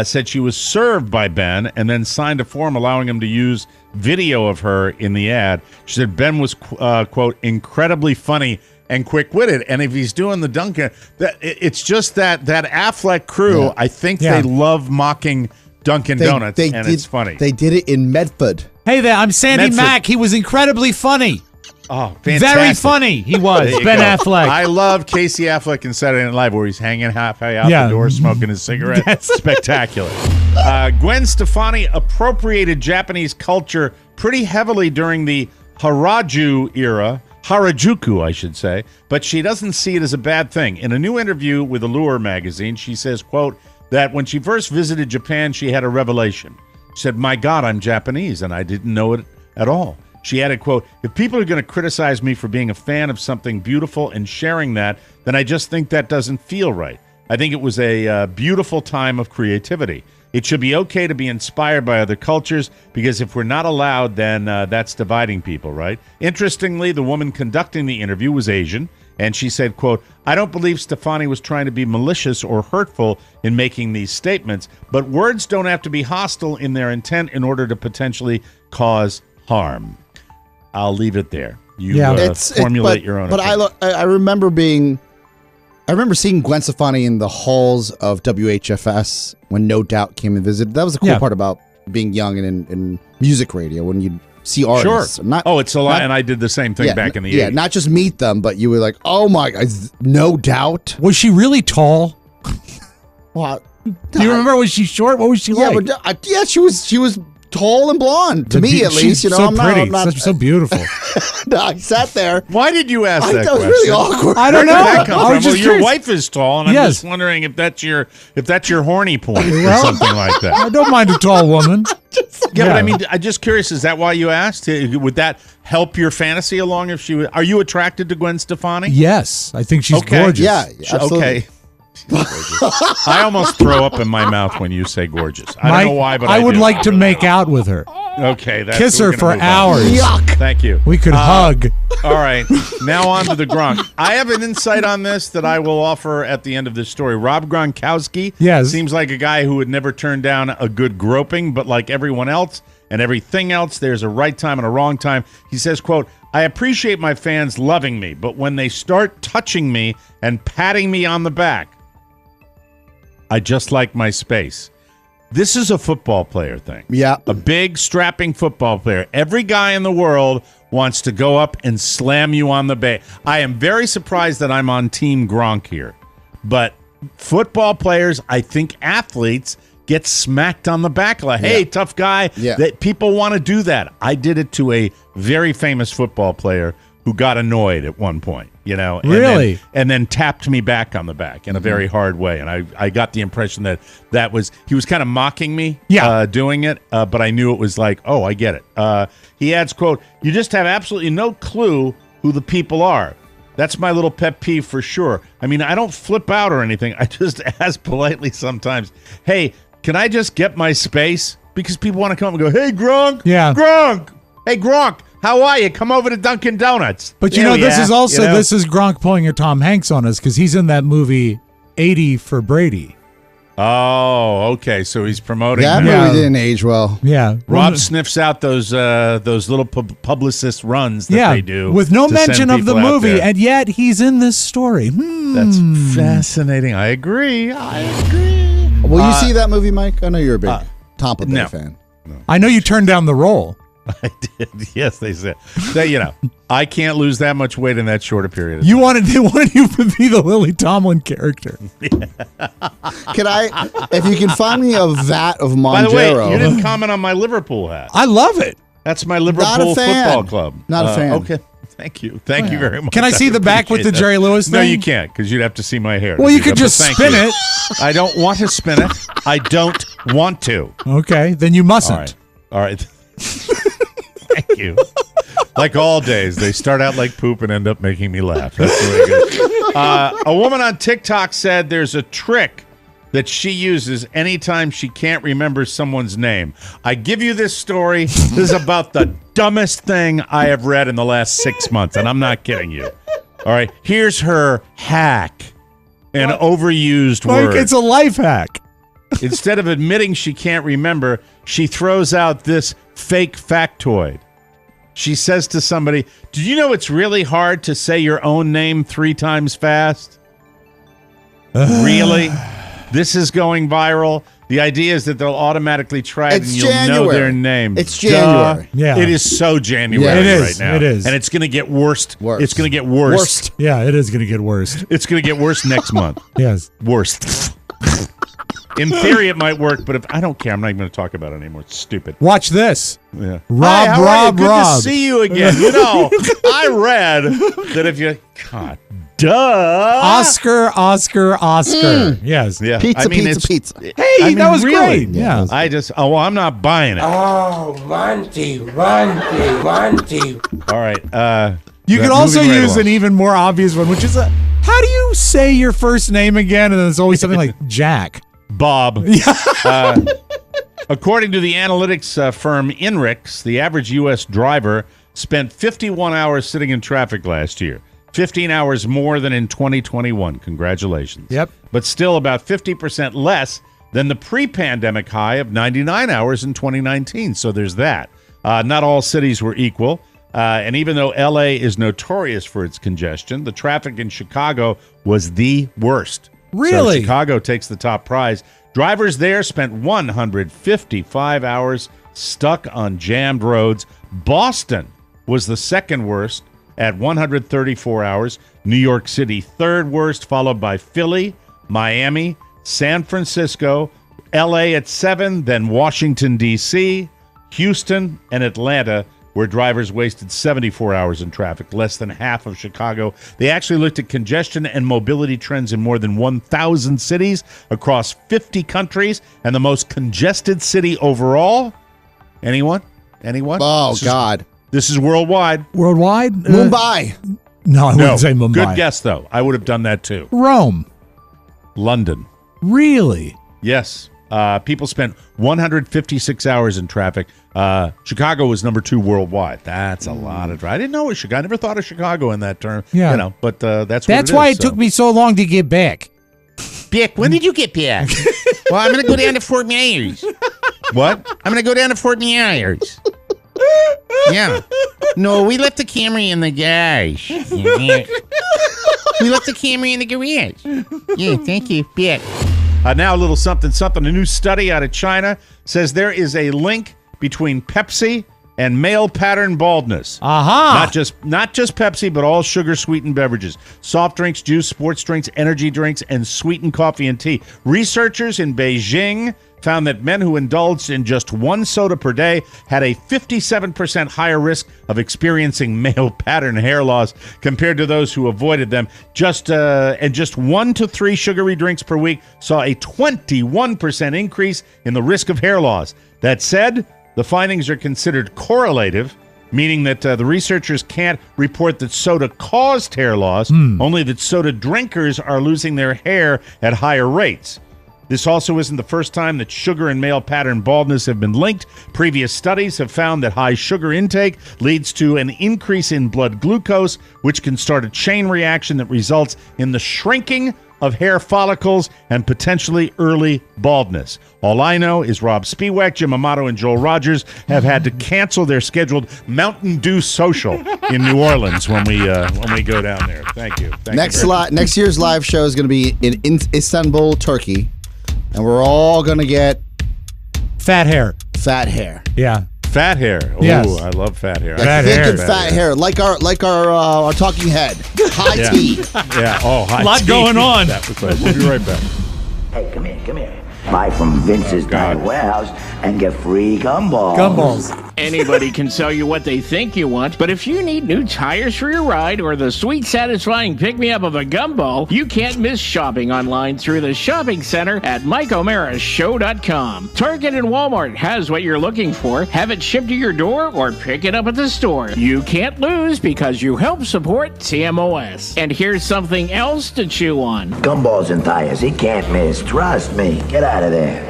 said she was served by Ben and then signed a form allowing him to use video of her in the ad. She said Ben was, quote, incredibly funny and quick-witted. And if he's doing the Dunkin', it's just that Affleck crew, I think they love mocking Dunkin' Donuts, and it's funny. They did it in Medford. Hey there, I'm Sandy Mack. He was incredibly funny. Oh, fantastic. Very funny he was, Ben Affleck. I love Casey Affleck in Saturday Night Live where he's hanging halfway out the door smoking his cigarette. Spectacular. Gwen Stefani appropriated Japanese culture pretty heavily during the Harajuku era. Harajuku, I should say. But she doesn't see it as a bad thing. In a new interview with Allure magazine, she says, quote, that when she first visited Japan, she had a revelation. She said, my God, I'm Japanese, and I didn't know it at all. She added, quote, if people are going to criticize me for being a fan of something beautiful and sharing that, then I just think that doesn't feel right. I think it was a beautiful time of creativity. It should be okay to be inspired by other cultures because if we're not allowed, then that's dividing people, right? Interestingly, the woman conducting the interview was Asian, and she said, quote, I don't believe Stefani was trying to be malicious or hurtful in making these statements, but words don't have to be hostile in their intent in order to potentially cause harm. I'll leave it there. You formulate your own opinion. But I remember seeing Gwen Stefani in the halls of WHFS when No Doubt came and visited. That was the cool part about being young and in music radio when you see artists. Sure. It's a lot, and I did the same thing back in the 80s. Yeah, not just meet them, but you were like, oh my God, No Doubt. Was she really tall? Well, do you remember? Was she short? What was she like? But, she was tall and blonde to me, at least. You know, so I'm pretty, not so beautiful. I sat there. Why did you ask I that thought it was question? really awkward. I don't Where know. did that come I from? was just Well, your curious. wife is tall, and I'm Yes. just wondering if that's your horny point or Well, something like that. I don't mind a tall woman. Yeah, but I mean, I'm just curious. Is that why you asked? Would that help your fantasy along? If she was, are you attracted to Gwen Stefani? Yes, I think she's Okay. gorgeous. Yeah, absolutely. Okay. I almost throw up in my mouth when you say gorgeous. I Mike, don't know why, but I would do. like to make out with her. Okay, Kiss we're her gonna for move on. hours. Yuck. Thank you. We could hug. All right, now on to the Gronk. I have an insight on this that I will offer at the end of this story. Rob Gronkowski seems like a guy who would never turn down a good groping, but like everyone else and everything else, there's a right time and a wrong time. He says, quote, I appreciate my fans loving me, but when they start touching me and patting me on the back, I just like my space. This is a football player thing. Yeah. A big, strapping football player. Every guy in the world wants to go up and slam you on the bay. I am very surprised that I'm on Team Gronk here. But football players, I think athletes, get smacked on the back like, hey, tough guy. Yeah. That people want to do that. I did it to a very famous football player who got annoyed at one point, you know. Really? And then tapped me back on the back in a very hard way. And I got the impression that was, he was kind of mocking me doing it, but I knew it was like, oh, I get it. He adds, quote, you just have absolutely no clue who the people are. That's my little pet peeve for sure. I mean, I don't flip out or anything. I just ask politely sometimes, hey, can I just get my space? Because people want to come up and go, hey, Gronk. Yeah. Gronk. Hey, Gronk. How are you? Come over to Dunkin' Donuts. But you Yeah, know, this yeah, is also you know? this is Gronk pulling a Tom Hanks on us because he's in that movie 80 for Brady. Oh, okay. So he's promoting That that. movie didn't age well. Yeah, Rob sniffs out those little publicist runs that they do with no to send mention of the people out movie, there. and yet he's in this story. That's fascinating. I agree. Will you see that movie, Mike? I know you're a big Tom Bay no. fan. I know you turned down the role. I did. Yes, they said that. You know, I can't lose that much weight in that short a period. Of They time. wanted you to be the Lily Tomlin character. Can I, if you can find me a vat of Monjaro? By the way, you didn't comment on my Liverpool hat. I love it. That's my Not a Liverpool fan. Football Club. Not a fan. Okay. Thank you. Thank you very much. Can I see the back with the appreciate Jerry that. Lewis No, thing? you can't because you'd have to see my hair. to Well, you do could that, but just thank spin you. it. I don't want to spin it. I don't want to. Okay, then you mustn't. All right. All right. Thank you. Like all days, they start out like poop and end up making me laugh. That's the way it goes. A woman on TikTok said there's a trick that she uses anytime she can't remember someone's name. I give you this story. This is about the dumbest thing I have read in the last 6 months, and I'm not kidding you. All right, here's her hack, an overused word. Like it's a life hack. Instead of admitting she can't remember, she throws out this fake factoid. She says to somebody, did you know it's really hard to say your own name 3 times fast? Really? This is going viral. The idea is that they'll automatically try it and It's you'll know January. their name. It's January. Duh. Yeah. It is so January Yeah, it is. right now. It is. And it's going to get worse. Worse. It's going to get worse. Worst. Yeah, it is going to get worse. It's going to get worse next month. Yes. Worst. In theory, it might work, but if I don't care, I'm not even going to talk about it anymore. It's stupid. Watch this. Yeah. Rob, Hi, how are you? Rob, Good Rob. to see you again. You know, I read that if you, God, duh. Oscar. Yes. Yeah. Pizza, I mean, pizza, it's- pizza. Hey, I mean, that was really. great. Yeah. I just, I'm not buying it. Oh, Monty. All right. You could also moving right use along. an even more obvious one, which is how do you say your first name again? And then it's always something like Jack. Bob. According to the analytics firm Inrix, the average U.S. driver spent 51 hours sitting in traffic last year. 15 hours more than in 2021. Congratulations. Yep. But still about 50% less than the pre-pandemic high of 99 hours in 2019. So there's that. Not all cities were equal. And even though L.A. is notorious for its congestion, the traffic in Chicago was the worst. Really? So Chicago takes the top prize. Drivers there spent 155 hours stuck on jammed roads. Boston was the second worst at 134 hours. New York City, third worst, followed by Philly, Miami, San Francisco, L.A. at 7, then Washington, D.C., Houston and Atlanta, where drivers wasted 74 hours in traffic, less than half of Chicago. They actually looked at congestion and mobility trends in more than 1,000 cities across 50 countries, and the most congested city overall. Anyone? Oh, God. This is worldwide. Worldwide? Mumbai. No, I wouldn't say Mumbai. Good guess, though. I would have done that, too. Rome. London. Really? Yes. People spent 156 hours in traffic. Chicago was number 2 worldwide. That's a lot of driving. I didn't know it was Chicago. I never thought of Chicago in that term. Yeah. But that's why it took me so long to get back. Back? When did you get back? Well, I'm going to go down to Fort Myers. What? I'm going to go down to Fort Myers. Yeah. No, we left the Camry in the garage. We left the Camry in the garage. Yeah, thank you. Back. Now a little something. A new study out of China says there is a link between Pepsi and male pattern baldness. Aha! Not just Pepsi, but all sugar-sweetened beverages. Soft drinks, juice, sports drinks, energy drinks, and sweetened coffee and tea. Researchers in Beijing found that men who indulged in just one soda per day had a 57% higher risk of experiencing male pattern hair loss compared to those who avoided them. Just 1 to 3 sugary drinks per week saw a 21% increase in the risk of hair loss. That said, the findings are considered correlative, meaning that the researchers can't report that soda caused hair loss, only that soda drinkers are losing their hair at higher rates. This also isn't the first time that sugar and male pattern baldness have been linked. Previous studies have found that high sugar intake leads to an increase in blood glucose, which can start a chain reaction that results in the shrinking of hair follicles and potentially early baldness. All I know is Rob Spiewak, Jim Amato, and Joel Rogers have had to cancel their scheduled Mountain Dew social in New Orleans when we go down there. Thank you. Next year's live show is going to be in Istanbul, Turkey. And we're all going to get fat hair. Yeah. Fat hair. Oh, yes. I love fat hair. Thick and fat hair. Like our talking head. High tea. Yeah. Oh, high tea. A lot going on. That was nice. We'll be right back. Hey, come here. Buy from Vince's Tire Warehouse and get free gumballs. Anybody can sell you what they think you want, but if you need new tires for your ride or the sweet, satisfying pick-me-up of a gumball, you can't miss shopping online through the shopping center at MikeO'MaraShow.com. Target and Walmart has what you're looking for. Have it shipped to your door or pick it up at the store. You can't lose because you help support TMOS. And here's something else to chew on. Gumballs and tires, he can't miss. Trust me. Get out of there.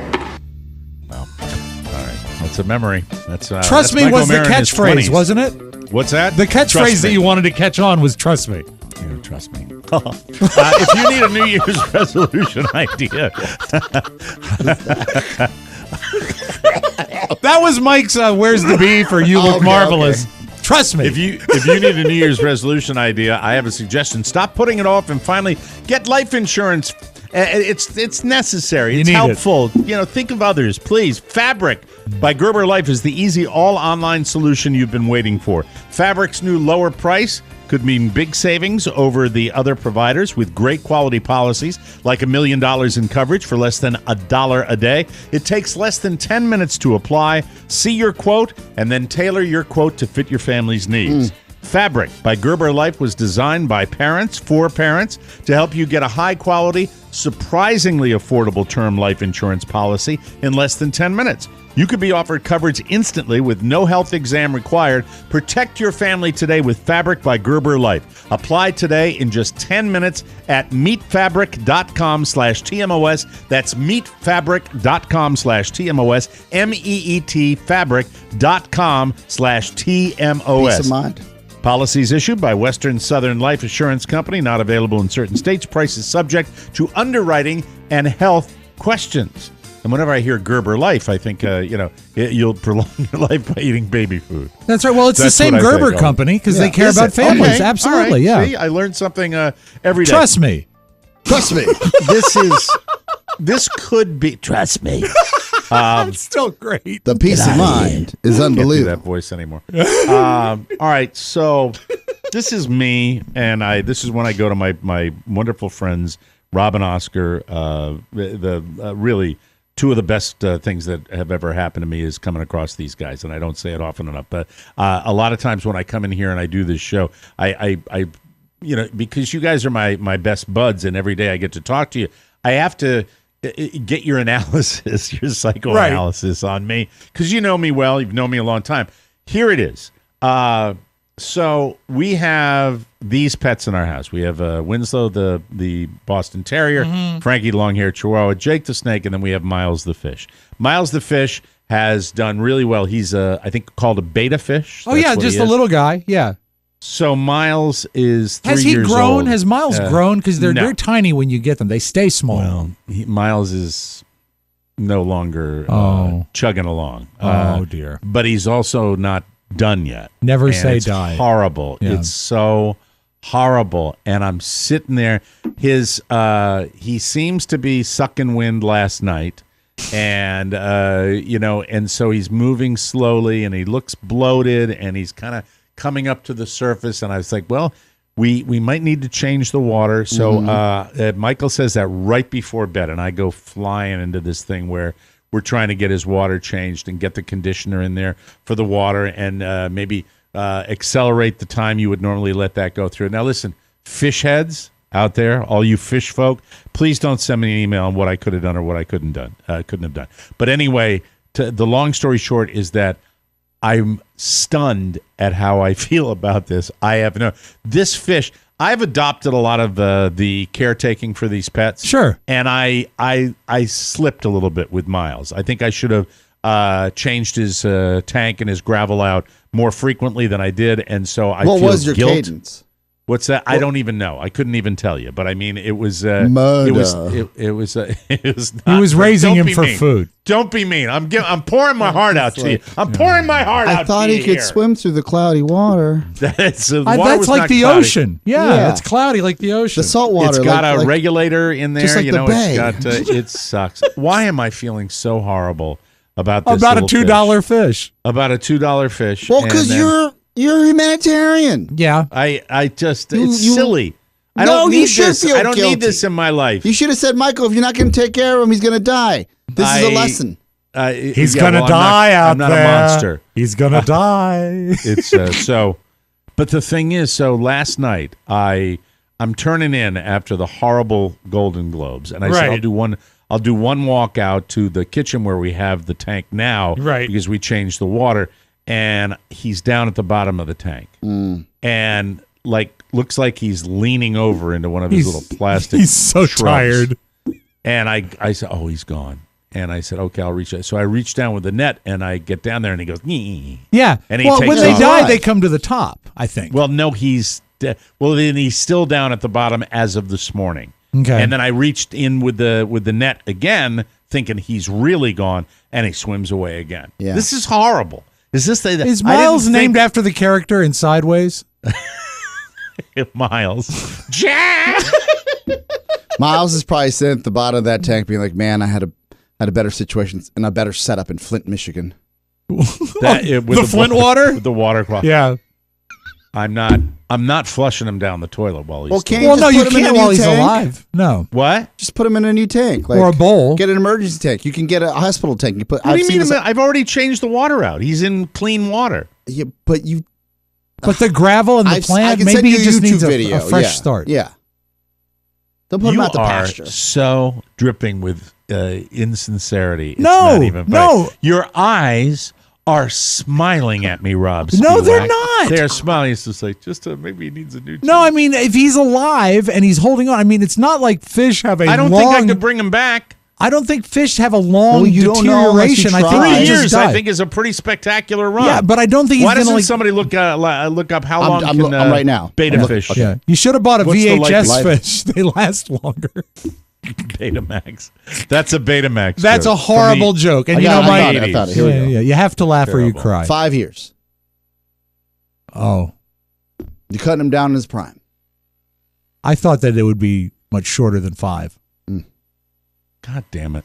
That's a memory. Trust me was the catchphrase, wasn't it? What's that? The catchphrase that you wanted to catch on was "Trust me." Yeah, trust me. If you need a New Year's resolution idea, that was Mike's. Where's the beef? Or you look marvelous. Okay. Trust me. If you need a New Year's resolution idea, I have a suggestion. Stop putting it off and finally get life insurance. It's necessary. It's helpful. Think of others, please. Fabric by Gerber Life is the easy all-online solution you've been waiting for. Fabric's new lower price could mean big savings over the other providers with great quality policies, like $1 million in coverage for less than $1 a day. It takes less than 10 minutes to apply. See your quote, and then tailor your quote to fit your family's needs. Fabric by Gerber Life was designed by parents for parents to help you get a high-quality, surprisingly affordable term life insurance policy in less than 10 minutes. You could be offered coverage instantly with no health exam required. Protect your family today with Fabric by Gerber Life. Apply today in just 10 minutes at meetfabric.com/TMOS. That's meetfabric.com/TMOS. MEET fabric.com/TMOS. Peace of mind. Policies issued by Western Southern Life Assurance Company, not available in certain states. Prices subject to underwriting and health questions. And whenever I hear Gerber Life, I think, you'll prolong your life by eating baby food. That's right. Well, it's the same Gerber company because they care about families. Okay. Absolutely, right. See, I learned something every day. Trust me. This could be. Trust me. It's still great. The peace of mind is unbelievable. I can't do that voice anymore. All right, so this is me, and this is when I go to my wonderful friends Rob and Oscar, the really two of the best things that have ever happened to me is coming across these guys, and I don't say it often enough. But a lot of times when I come in here and I do this show, I because you guys are my best buds, and every day I get to talk to you, I have to get your analysis, your psychoanalysis on me, because you know me well. You've known me a long time. Here it is. So we have these pets in our house. We have Winslow, the Boston Terrier, Frankie, the long-haired Chihuahua, Jake the snake, and then we have Miles the fish. Miles the fish has done really well. He's I think called a beta fish. Oh yeah, just a little guy. Yeah. So Miles is 3 Has he years grown? old. Has Miles grown? Because they're no. tiny when you get them. They stay small. Well, Miles is no longer chugging along. Oh dear. But he's also not done yet. Never And say it's die. Horrible. Yeah. It's so horrible. And I'm sitting there. He seems to be sucking wind last night. And and so he's moving slowly, and he looks bloated, and he's kind of coming up to the surface. And I was like, well, we might need to change the water. So Michael says that right before bed, and I go flying into this thing where we're trying to get his water changed and get the conditioner in there for the water, and maybe accelerate the time you would normally let that go through. Now, listen, fish heads out there, all you fish folk, please don't send me an email on what I could have done or what I couldn't have done. But anyway, the long story short is that I'm stunned at how I feel about this. This fish. I've adopted a lot of the caretaking for these pets. Sure. And I slipped a little bit with Miles. I think I should have changed his tank and his gravel out more frequently than I did, and so I What feel was your guilt. cadence? What's that? I don't even know. I couldn't even tell you. But I mean, it was Murder. It was not, He was raising don't him be for mean. food. Don't be mean. I'm pouring my heart out to you. I'm pouring my heart out. I thought to he you could here. swim through the cloudy water. That's like the ocean. Yeah, it's cloudy like the ocean. The salt water. It's got like, a regulator in there. just like the bay. It's got. It sucks. Why am I feeling so horrible about this? About a little $2 fish. About a $2 fish. Well, because you're a humanitarian. Yeah. I just it's silly. I No, don't you need should this. feel I don't guilty. need this in my life. You should have said, Michael, if you're not going to take care of him, he's going to die. This is a lesson. He's gonna die out there. I'm not a monster. He's gonna die. It's so. But the thing is, so last night I'm turning in after the horrible Golden Globes, and I said I'll do one walk out to the kitchen where we have the tank now, right? Because we changed the water, and he's down at the bottom of the tank, and looks like he's leaning over into one of his little plastic. He's so shrubs. tired. And I said, oh, he's gone. And I said, okay, I'll reach out. So I reach down with the net, and I get down there, and he goes, nee. Yeah. And he well, takes when they off. die, they come to the top, I think. Well, no, he's well, then he's still down at the bottom as of this morning. Okay. And then I reached in with the net again, thinking he's really gone, and he swims away again. Yeah. This is horrible. Is Miles named after the character in Sideways? Miles. Jack! Miles is probably sitting at the bottom of that tank being like, man, I had a better situation and a better setup in Flint, Michigan. The Flint water? With the water closet. Yeah. I'm not flushing him down the toilet while he's no, you can't while he's alive. No. What? Just put him in a new tank. Or a bowl. Get an emergency tank. You can get a hospital tank. You put. What do you mean? I've already changed the water out. He's in clean water. Yeah, but you. But the gravel and the plant, maybe he just needs a fresh start. Yeah. Don't put him out the You pasture. are so dripping with insincerity. It's No, not even no. funny. Your eyes are smiling at me, Rob. No, they're Spiewak. not. They're smiling. It's just like, maybe he needs a new No, I mean, if he's alive and he's holding on, I mean, it's not like fish have a I don't think I could bring him back. I don't think fish have a long you don't know unless you deterioration. I think try. they 3 just years, die. I think, is a pretty spectacular run. Yeah, but I don't think he's Why gonna doesn't somebody look up how long I'm can right now. beta fish? Yeah, you should have bought a What's the VHS life- fish. They last longer. Betamax. That's a Betamax. That's joke. a horrible From joke. And I you got know, it, my I thought it. Here we go. yeah, you have to laugh or you Terrible. cry. 5 years. Oh, You're cutting him down in his prime. I thought that it would be much shorter than 5. God damn it.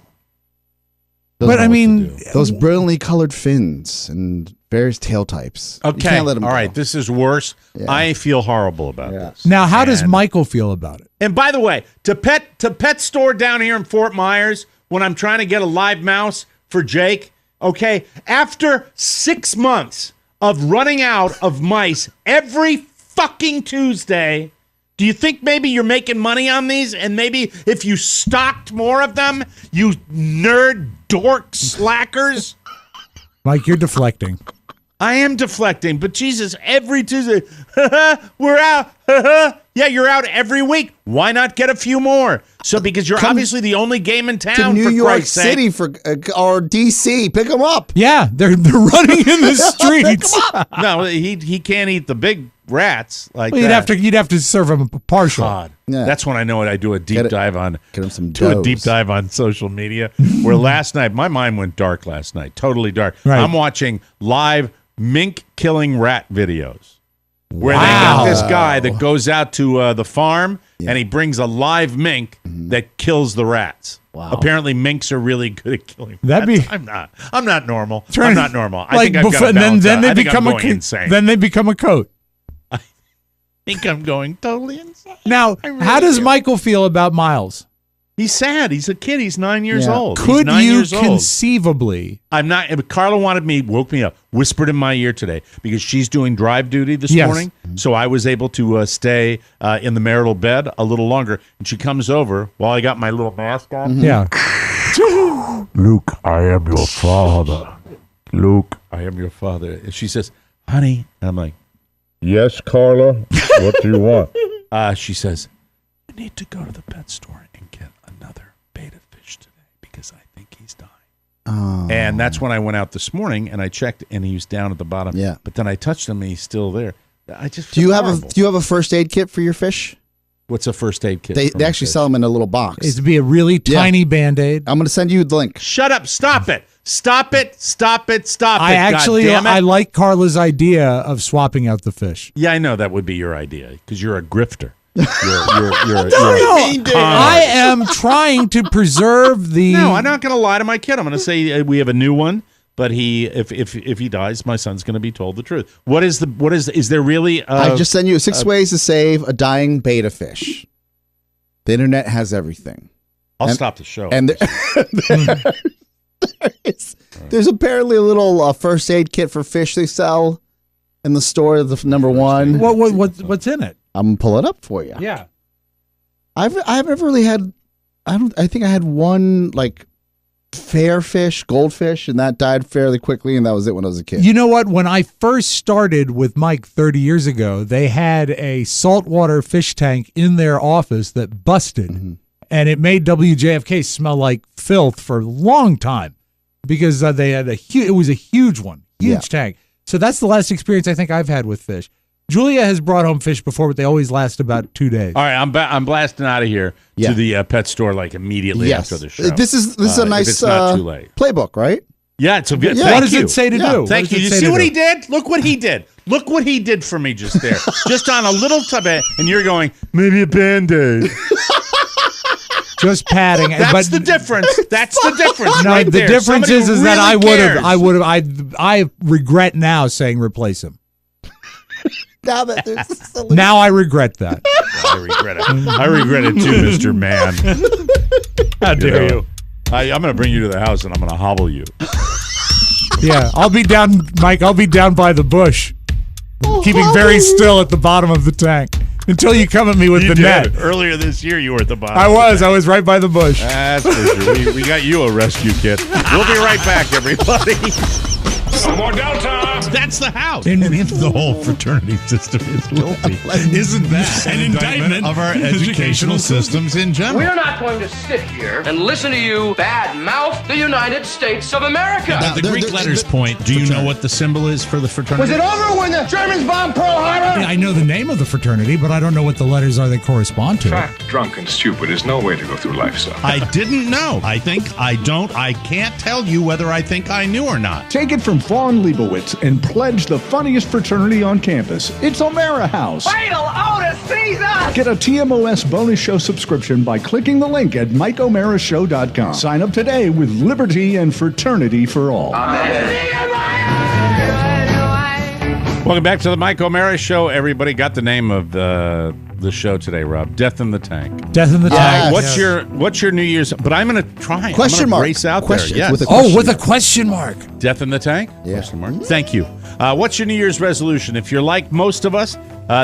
But I mean, Those brilliantly colored fins and various tail types. You Okay. can't let him All go. right. This is worse. Yeah. I feel horrible about this. now how does And- Michael feel about it? And by the way, to pet store down here in Fort Myers, when I'm trying to get a live mouse for Jake. Okay, after 6 months of running out of mice every fucking Tuesday, do you think maybe you're making money on these? And maybe if you stocked more of them, you nerd dork slackers? Mike, you're deflecting. I am deflecting, but Jesus, every Tuesday, we're out. Yeah, you're out every week. Why not get a few more? So because you're obviously the only game in town. To New for York Christ's City sake. or DC, pick them up. Yeah, they're running in the streets. No, he can't eat the big rats like Well, that. you'd have to serve them partial. God. Yeah. That's when I know it. I do a deep dive on Get him some do a deep doughs. dive on social media. Where last night my mind went dark. Last night, totally dark. Right. I'm watching live mink killing rat videos. Where they got this guy that goes out to the farm and he brings a live mink that kills the rats. Wow. Apparently, minks are really good at killing rats. I'm not. I'm not normal. I'm not normal. I think I've got to balance out. I think I'm going insane. Then they become a coat. I think I'm going totally insane. Now, how does Michael feel about Miles? He's sad. He's a kid. He's 9 years old. He's Could 9 you years old. conceivably? I'm not. Carla woke me up, whispered in my ear today because she's doing drive duty this morning. So I was able to stay in the marital bed a little longer. And she comes over while I got my little mask on. Yeah. Luke, I am your father. Luke, I am your father. And she says, honey. And I'm like, yes, Carla. What do you want? She says, I need to go to the pet store and get another betta fish today because I think he's dying. Oh. And that's when I went out this morning and I checked and he was down at the bottom. Yeah. But then I touched him and he's still there. I just Do you have a first aid kit for your fish? What's a first aid kit? They actually sell them in a little box. It'd be a really tiny Band-Aid. I'm going to send you the link. Shut up. Stop it. Stop it. Stop it. Stop it. I like Carla's idea of swapping out the fish. Yeah, I know that would be your idea because you're a grifter. You're I am trying to preserve the. No, I'm not going to lie to my kid. I'm going to say we have a new one, but if he dies, my son's going to be told the truth. Is there really? I just sent you 6 ways to save a dying betta fish. The internet has everything. I'll stop the show. And there's apparently a little first aid kit for fish they sell in the store. The number one. What's in it? I'm gonna pull it up for you. Yeah. I've never really had. I think I had one like fair fish, goldfish, and that died fairly quickly, and that was it when I was a kid. You know what? When I first started with Mike 30 years ago, they had a saltwater fish tank in their office that busted, and it made WJFK smell like filth for a long time because they had it was a huge one, huge tank. So that's the last experience I think I've had with fish. Julia has brought home fish before, but they always last about 2 days. All right, I'm blasting out of here to the pet store like immediately after the show. This is a nice if it's not too late. playbook, right? Yeah, it's a good. What does it say to do? Thank you. You see what he did? Look what he did. Look what he did for me just there. Just on a little tub, and you're going maybe a Band-Aid. Just padding. That's the difference. That's the difference. No, right the there. difference Somebody is that really I would have. I regret now saying replace him. Now I regret that. I regret it. I regret it too, Mr. Man. How dare you? I'm going to bring you to the house and I'm going to hobble you. Yeah, I'll be down, Mike. I'll be down by the bush, keeping very still at the bottom of the tank until you come at me with the net. Earlier this year, you were at the bottom. I was right by the bush. That's for sure. We got you a rescue kit. We'll be right back, everybody. Some more downtown. That's the house. And the whole fraternity system is filthy. Isn't that an indictment of our educational systems in general? We're not going to sit here and listen to you badmouth the United States of America. The Greek letters point. Do you know what the symbol is for the fraternity? Was it over when the Germans bombed Pearl Harbor? I know the name of the fraternity, but I don't know what the letters are that correspond to Fat, drunk, and stupid is no way to go through life, son. I didn't know. I think I don't. I can't tell you whether I think I knew or not. Take it from Vaughn Leibowitz and pledge the funniest fraternity on campus. It's O'Mara House. Wait till Otis sees us! Get a TMOS bonus show subscription by clicking the link at MikeO'MaraShow.com. Sign up today with liberty and fraternity for all. Welcome back to the Mike O'Mara Show. Everybody got the name of the show today, Rob. Death in the Tank. Death in the Tank. What's your New Year's? But I'm going to try. Question mark. Race out Question, there. Yes. with a question with a question mark. Death in the Tank? Yeah. Question mark. Thank you. What's your New Year's resolution? If you're like most of us,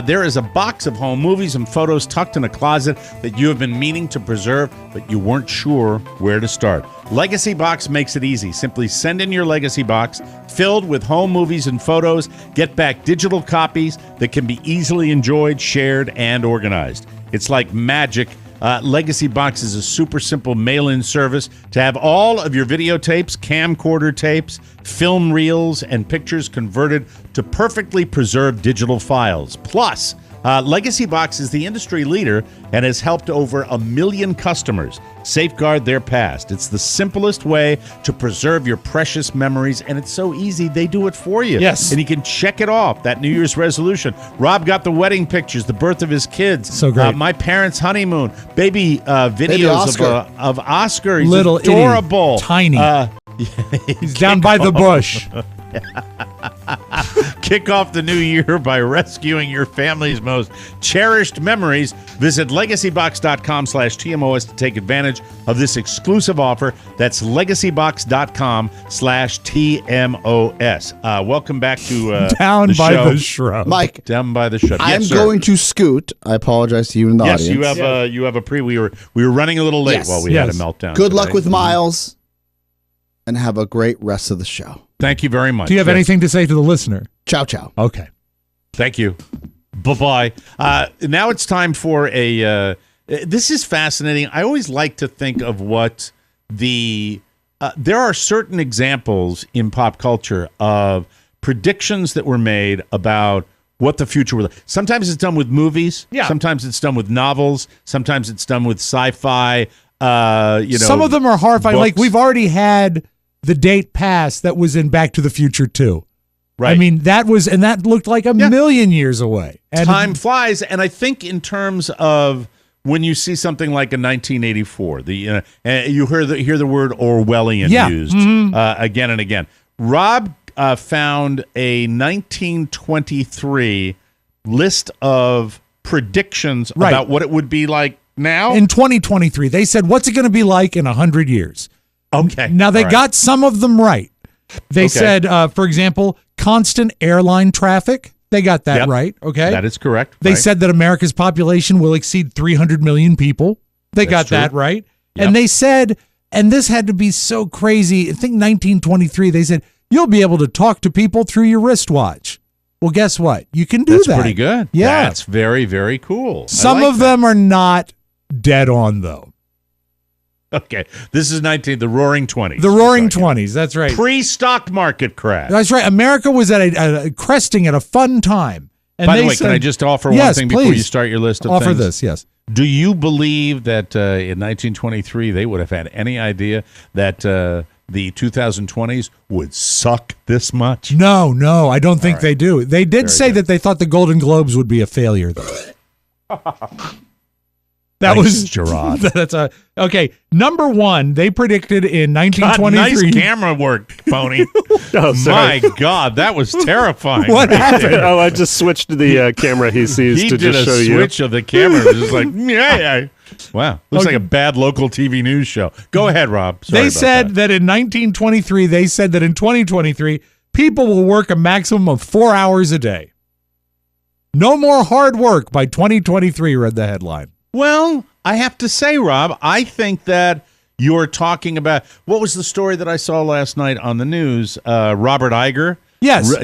there is a box of home movies and photos tucked in a closet that you have been meaning to preserve, but you weren't sure where to start. Legacy Box makes it easy. Simply send in your Legacy Box filled with home movies and photos. Get back digital copies that can be easily enjoyed, shared, and organized. It's like magic. Legacy Box is a super simple mail-in service to have all of your videotapes, camcorder tapes, film reels, and pictures converted to perfectly preserved digital files. Plus, Legacy Box is the industry leader and has helped over 1 million customers safeguard their past. It's the simplest way to preserve your precious memories, and it's so easy, they do it for you. Yes. And you can check it off, that New Year's resolution. Rob got the wedding pictures, the birth of his kids. So great. My parents' honeymoon, baby videos of Oscar. He's little adorable. Itty, tiny. He's down by the bush. Kick off the new year by rescuing your family's most cherished memories. Visit legacybox.com/TMOS to take advantage of this exclusive offer. That's legacybox.com/TMOS. Welcome back to Down the by show. the shrub. Mike, Down by the shrub. I'm Yes, sir. going to scoot. I apologize to you in the Yes, audience. you have a pre. We were running a little late while we had a meltdown. Good luck today. with Miles, and have a great rest of the show. Thank you very much. Do you have anything to say to the listener? Ciao, ciao. Okay. Thank you. Bye-bye. Now it's time for a... this is fascinating. I always like to think of what the... there are certain examples in pop culture of predictions that were made about what the future will... Sometimes it's done with movies. Yeah. Sometimes it's done with novels. Sometimes it's done with sci-fi. Some of them are horrifying. books. Like, we've already had the date pass that was in Back to the Future 2. Right. I mean, that looked like a million years away. And time flies, and I think in terms of when you see something like a 1984, you hear the word Orwellian used again and again. Rob found a 1923 list of predictions about what it would be like now. In 2023, they said, what's it going to be like in 100 years? Okay. Now, they got some of them right. They said, for example, constant airline traffic. They got that right. Okay. That is correct. They said that America's population will exceed 300 million people. They got that right. Yep. And they said, and this had to be so crazy, I think 1923, they said, you'll be able to talk to people through your wristwatch. Well, guess what? You can do that. That's pretty good. Yeah. That's very, very cool. Some of them are not dead on, though. Okay. This is the Roaring 20s. The Roaring 20s. That's right. Pre-stock market crash. That's right. America was at a cresting at a fun time. And By the way, can I just offer one thing before you start your list of things? Offer this, yes. Do you believe that in 1923 they would have had any idea that the 2020s would suck this much? No, I don't think they do. They did say that they thought the Golden Globes would be a failure, though. That was Gerard. That's okay. Number one, they predicted in 1923. Nice camera work, Pony. Oh, my God, that was terrifying. What happened? Oh, I just switched the camera he sees He to did just a show you. switch of the camera. It was just like, yeah. Wow, looks like a bad local TV news show. Go ahead, Rob. Sorry They about said that in 1923. They said that in 2023, people will work a maximum of 4 hours a day. No more hard work by 2023. Read the headline. Well, I have to say, Rob, I think that you're talking about, what was the story that I saw last night on the news? Robert Iger. Yes.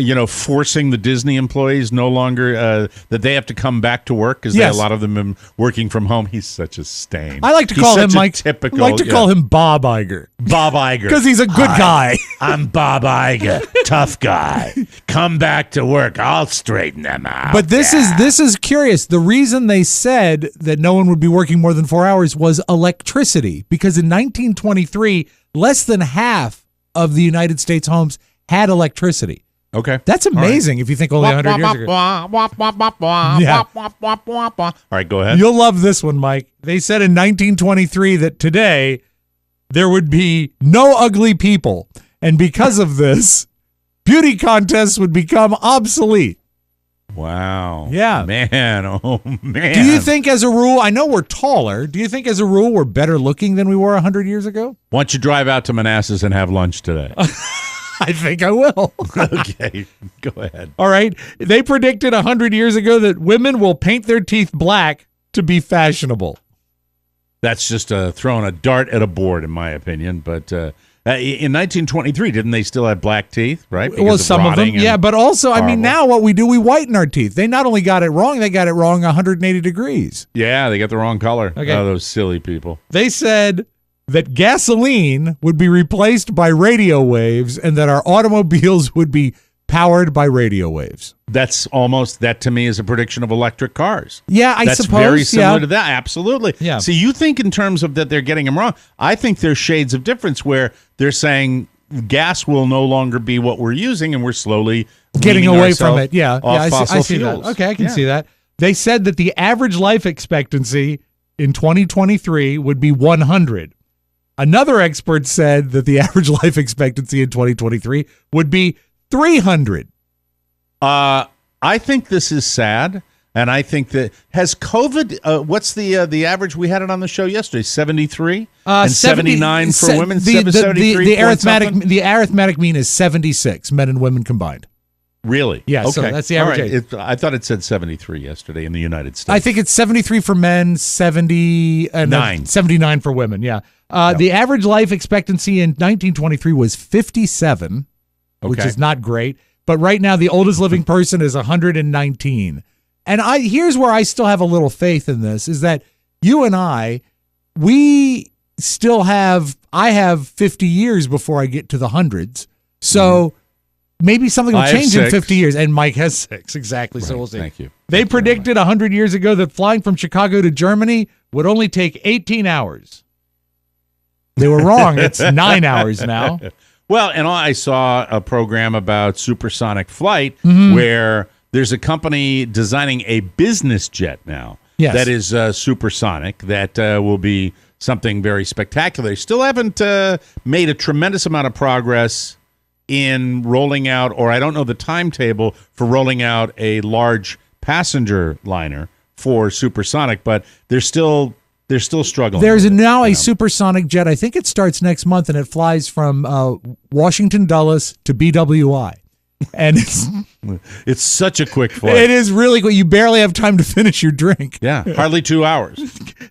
Forcing the Disney employees no longer, that they have to come back to work because a lot of them are working from home. He's such a stain. I like to call him Mike. Typical, I like to call him Bob Iger. Bob Iger. Because he's a good guy. I'm Bob Iger, tough guy. Come back to work. I'll straighten them out. But this is curious. The reason they said that no one would be working more than 4 hours was electricity. Because in 1923, less than half of the United States homes had electricity. Okay. That's amazing if you think only 100 years ago. All right, go ahead. You'll love this one, Mike. They said in 1923 that today there would be no ugly people. And because of this, beauty contests would become obsolete. Wow. Yeah. Man, oh, man. Do you think as a rule, I know we're taller, do you think as a rule we're better looking than we were 100 years ago? Why don't you drive out to Manassas and have lunch today? I think I will. Okay, go ahead. All right. They predicted 100 years ago that women will paint their teeth black to be fashionable. That's just throwing a dart at a board, in my opinion. But in 1923, didn't they still have black teeth, right? Well, some of them, yeah. But also, I mean, now what we do, we whiten our teeth. They not only got it wrong, they got it wrong 180 degrees. Yeah, they got the wrong color. Okay. Oh, those silly people. They said that gasoline would be replaced by radio waves and that our automobiles would be powered by radio waves. That to me is a prediction of electric cars. Yeah, I That's suppose. very similar to that. Absolutely. Yeah. See, you think in terms of that they're getting them wrong. I think there's shades of difference where they're saying gas will no longer be what we're using and we're slowly getting away from it. Yeah. Off fossil I see fuels. that. Okay, I can see that. They said that the average life expectancy in 2023 would be 100. Another expert said that the average life expectancy in 2023 would be 300. I think this is sad, and I think that has COVID. What's the average? We had it on the show yesterday. 73 and 79 for women. The arithmetic mean is 76 men and women combined. Really? Yeah. Okay. So that's the average age. I thought it said 73 yesterday in the United States. I think it's 73 for men, 79 for women. Yeah. The average life expectancy in 1923 was 57, which is not great. But right now, the oldest living person is 119. And here's where I still have a little faith in this, is that you and I have 50 years before I get to the hundreds. So maybe something will change in 50 years. And Mike has 6, exactly. Right, so we'll see. Thank you. They predicted 100 years ago that flying from Chicago to Germany would only take 18 hours. They were wrong. It's 9 hours now. Well, and I saw a program about supersonic flight where there's a company designing a business jet now that is supersonic that will be something very spectacular. They still haven't made a tremendous amount of progress in rolling out, or I don't know the timetable for rolling out a large passenger liner for supersonic, but they're still struggling. There's now a supersonic jet. I think it starts next month, and it flies from Washington Dulles to BWI. And it's such a quick flight. It is really quick. You barely have time to finish your drink. Yeah, hardly 2 hours.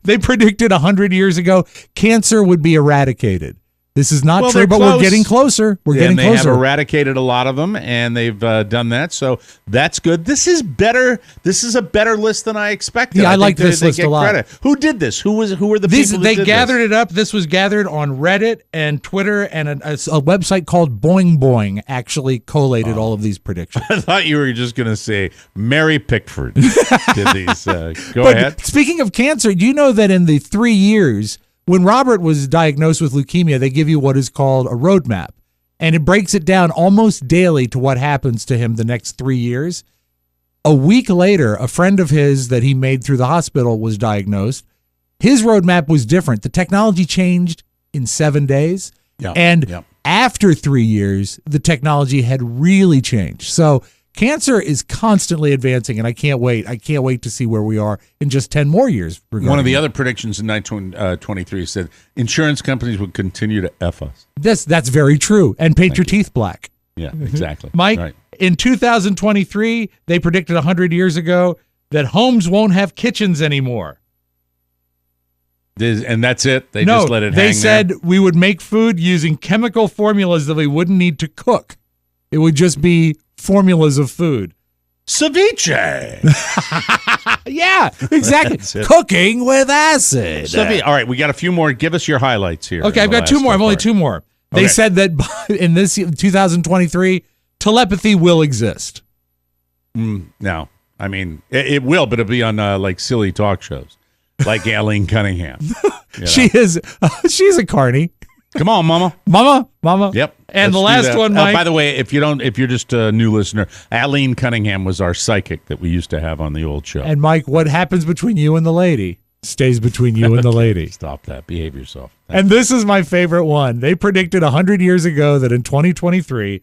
They predicted 100 years ago cancer would be eradicated. This is not true, but close. we're getting closer. We're getting they closer. have eradicated a lot of them, and they've done that. So that's good. This is better. This is a better list than I expected. Yeah, I like this list a lot. Credit. Who did this? Who were the people? They gathered it up. This was gathered on Reddit and Twitter, and a website called Boing Boing actually collated all of these predictions. I thought you were just going to say Mary Pickford did these. Go ahead. Speaking of cancer, do you know that in the 3 years when Robert was diagnosed with leukemia, they give you what is called a roadmap, and it breaks it down almost daily to what happens to him the next 3 years. A week later, a friend of his that he made through the hospital was diagnosed. His roadmap was different. The technology changed in 7 days, after 3 years, the technology had really changed. So cancer is constantly advancing, and I can't wait. I can't wait to see where we are in just 10 more years. One of the other predictions in 1923 said insurance companies would continue to F us. That's very true. And paint your teeth black. Yeah, exactly. Mike, in 2023, they predicted 100 years ago that homes won't have kitchens anymore. And that's it? They just let it hang they said we would make food using chemical formulas that we wouldn't need to cook. It would just be formulas of food. Ceviche. Yeah, exactly. Cooking with acid. All right, we got a few more. Give us your highlights here. Okay, I've got 2 more. I've only 2 more. They said that in this 2023, telepathy will exist. No, I mean, it will, but it'll be on like silly talk shows, like Aileen Cunningham. She's a carny. Come on, Mama. Yep. And the last one, Mike. By the way, if you're just a new listener, Aileen Cunningham was our psychic that we used to have on the old show. And Mike, what happens between you and the lady stays between you and the lady. Stop that. Behave yourself. And this is my favorite one. They predicted 100 years ago that in 2023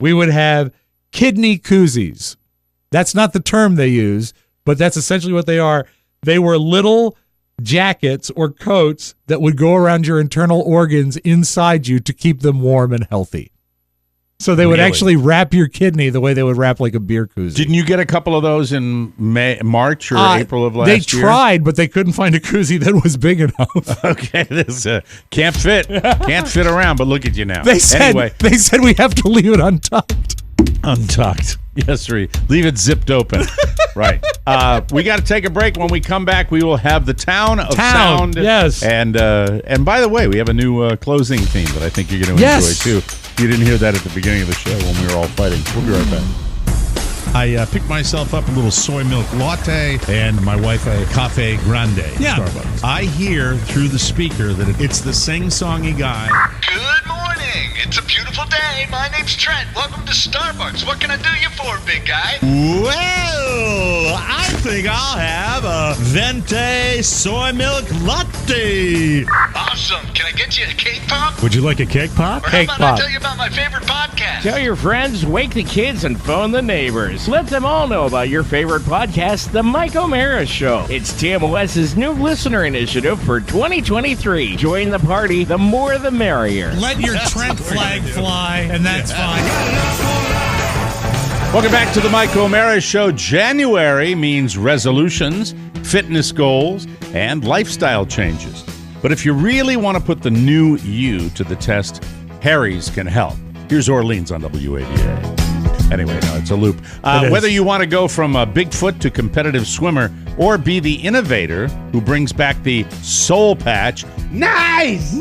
we would have kidney koozies. That's not the term they use, but that's essentially what they are. They were little jackets or coats that would go around your internal organs inside you to keep them warm and healthy. So they would actually wrap your kidney the way they would wrap like a beer koozie. Didn't you get a couple of those in March or April of last year? They year? tried, but they couldn't find a koozie that was big enough. Okay, this can't fit around. But look at you now. They said we have to leave it untucked. Untucked. Yes, leave it zipped open. Right. We got to take a break. When we come back, we will have the Town of Sound. Yes. And by the way, we have a new closing theme that I think you're going to enjoy too. You didn't hear that at the beginning of the show when we were all fighting. We'll be right back. I picked myself up a little soy milk latte and my wife a cafe grande. Yeah. Starbucks. I hear through the speaker that it's the sing-songy guy. Good morning. It's a beautiful day. My name's Trent. Welcome to Starbucks. What can I do you for, big guy? Well, I think I'll have a venti soy milk latte. Awesome. Can I get you a cake pop? Would you like a cake pop? Or how about I tell you about my favorite podcast? Tell your friends, wake the kids, and phone the neighbors. Let them all know about your favorite podcast, The Mike O'Mara Show. It's TMOS's new listener initiative for 2023. Join the party. The more the merrier. Let your Trent flag fly, and that's fine. Welcome back to the Mike O'Mara Show. January means resolutions, fitness goals, and lifestyle changes. But if you really want to put the new you to the test, Harry's can help. Here's Orleans on WAVA. Anyway, no, it's a loop. Whether you want to go from a Bigfoot to competitive swimmer or be the innovator who brings back the soul patch, nice!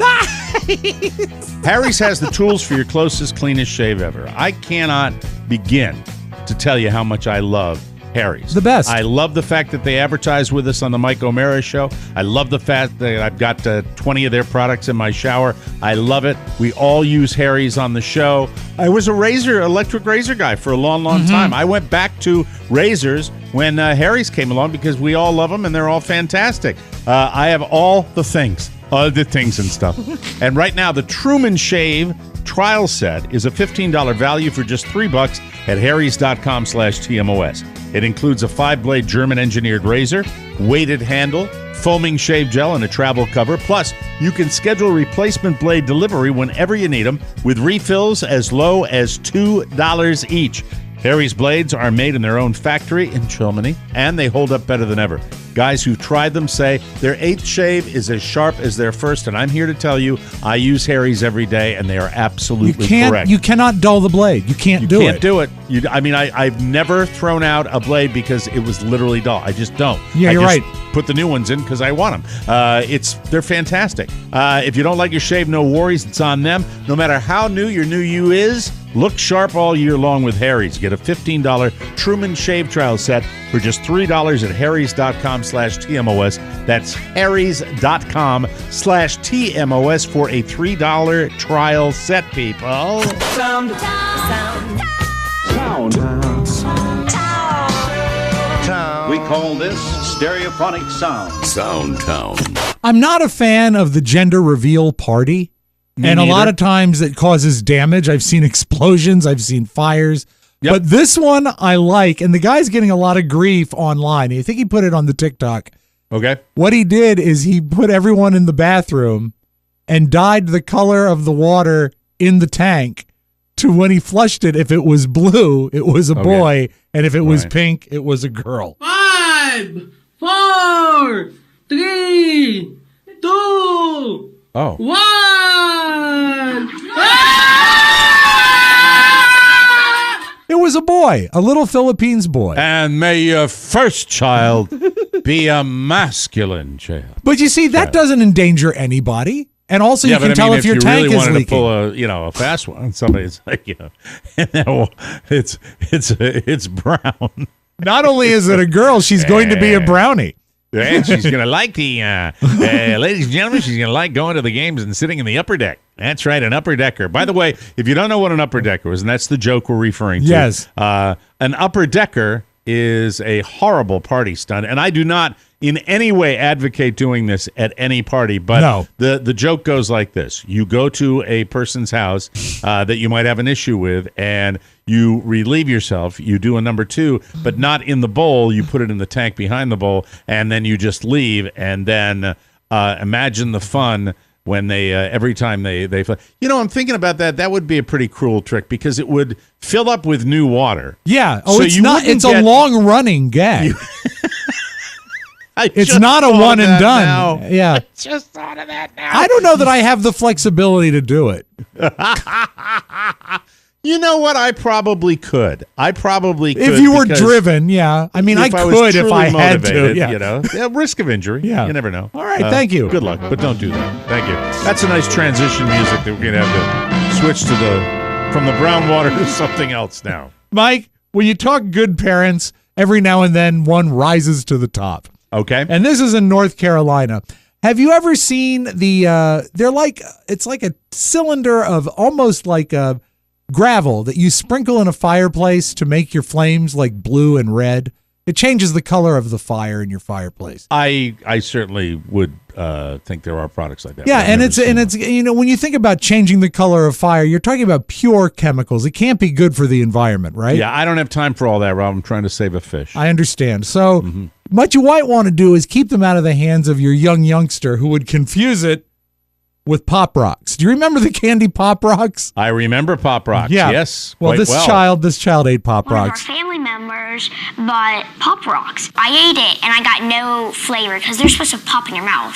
Harry's has the tools for your closest, cleanest shave ever. I cannot begin to tell you how much I love Harry's. The best. I love the fact that they advertise with us on the Mike O'Mara Show. I love the fact that I've got 20 of their products in my shower. I love it. We all use Harry's on the show. I was a electric razor guy for a long, long time. I went back to razors when Harry's came along because we all love them and they're all fantastic. I have all the things and stuff. And right now, the Truman Shave trial set is a $15 value for just $3 at harrys.com/TMOS. It includes a 5-blade German-engineered razor, weighted handle, foaming shave gel, and a travel cover. Plus, you can schedule replacement blade delivery whenever you need them with refills as low as $2 each. Harry's blades are made in their own factory in Germany, and they hold up better than ever. Guys who've tried them say their 8th shave is as sharp as their first, and I'm here to tell you, I use Harry's every day, and they are absolutely correct. You cannot dull the blade. You can't do it. I've never thrown out a blade because it was literally dull. I just don't. Yeah, you're right. Put the new ones in because I want them. They're fantastic. If you don't like your shave, no worries. It's on them. No matter how new your new you is, look sharp all year long with Harry's. Get a $15 Truman Shave Trial set for just $3 at harrys.com/TMOS. That's harrys.com/TMOS for a $3 trial set, people. Sound. We call this stereophonic sound. Soundtown. I'm not a fan of the gender reveal party. And a lot of times it causes damage. I've seen explosions. I've seen fires. Yep. But this one I like. And the guy's getting a lot of grief online. I think he put it on the TikTok. Okay. What he did is he put everyone in the bathroom and dyed the color of the water in the tank to when he flushed it. If it was blue, it was a boy. And if it was pink, it was a girl. 5, 4, 3, 2, 1. It was a boy, a little Philippines boy. And may your first child be a masculine child. But you see, that doesn't endanger anybody. And also, you can tell if your tank is leaking. If you really wanted to pull a fast one, somebody's like, it's brown. Not only is it a girl, she's going to be a brownie. And she's going to like ladies and gentlemen, she's going to like going to the games and sitting in the upper deck. That's right, an upper decker. By the way, if you don't know what an upper decker is, and that's the joke we're referring to. Yes. An upper decker is a horrible party stunt, and I do not in any way advocate doing this at any party, but No. the joke goes like this. You go to a person's house that you might have an issue with, and you relieve yourself. You do a number 2, but not in the bowl. You put it in the tank behind the bowl, and then you just leave, and then imagine the fun when they every time they I'm thinking about that. That would be a pretty cruel trick because it would fill up with new water. Yeah. Oh, So it's you not. wouldn't It's get- a long running gag. It's just not a thought of one and that done. now. Yeah. Just thought of that now. I don't know that I have the flexibility to do it. You know what? I probably could. If you were because driven, yeah. I mean, I was could if truly I had to. motivated, Yeah. risk of injury. Yeah. You never know. All right, thank you. Good luck, but don't do that. Thank you. That's a nice transition music that we're going to have to switch to from the brown water to something else now. Mike, when you talk good parents, every now and then one rises to the top. Okay. And this is in North Carolina. Have you ever seen it's like a cylinder of almost like a gravel that you sprinkle in a fireplace to make your flames like blue and red? It changes the color of the fire in your fireplace. I certainly would think there are products like that. Yeah, but I've and never it's seen when you think about changing the color of fire, you're talking about pure chemicals. It can't be good for the environment, right? Yeah, I don't have time for all that, Rob. I'm trying to save a fish. I understand. So what you might want to do is keep them out of the hands of your youngster who would confuse it with Pop Rocks. Do you remember the candy Pop Rocks? I remember Pop Rocks. Yeah. Yes. Well, quite this child ate Pop One of our Rocks. family members bought Pop Rocks. I ate it and I got no flavor because they're supposed to pop in your mouth.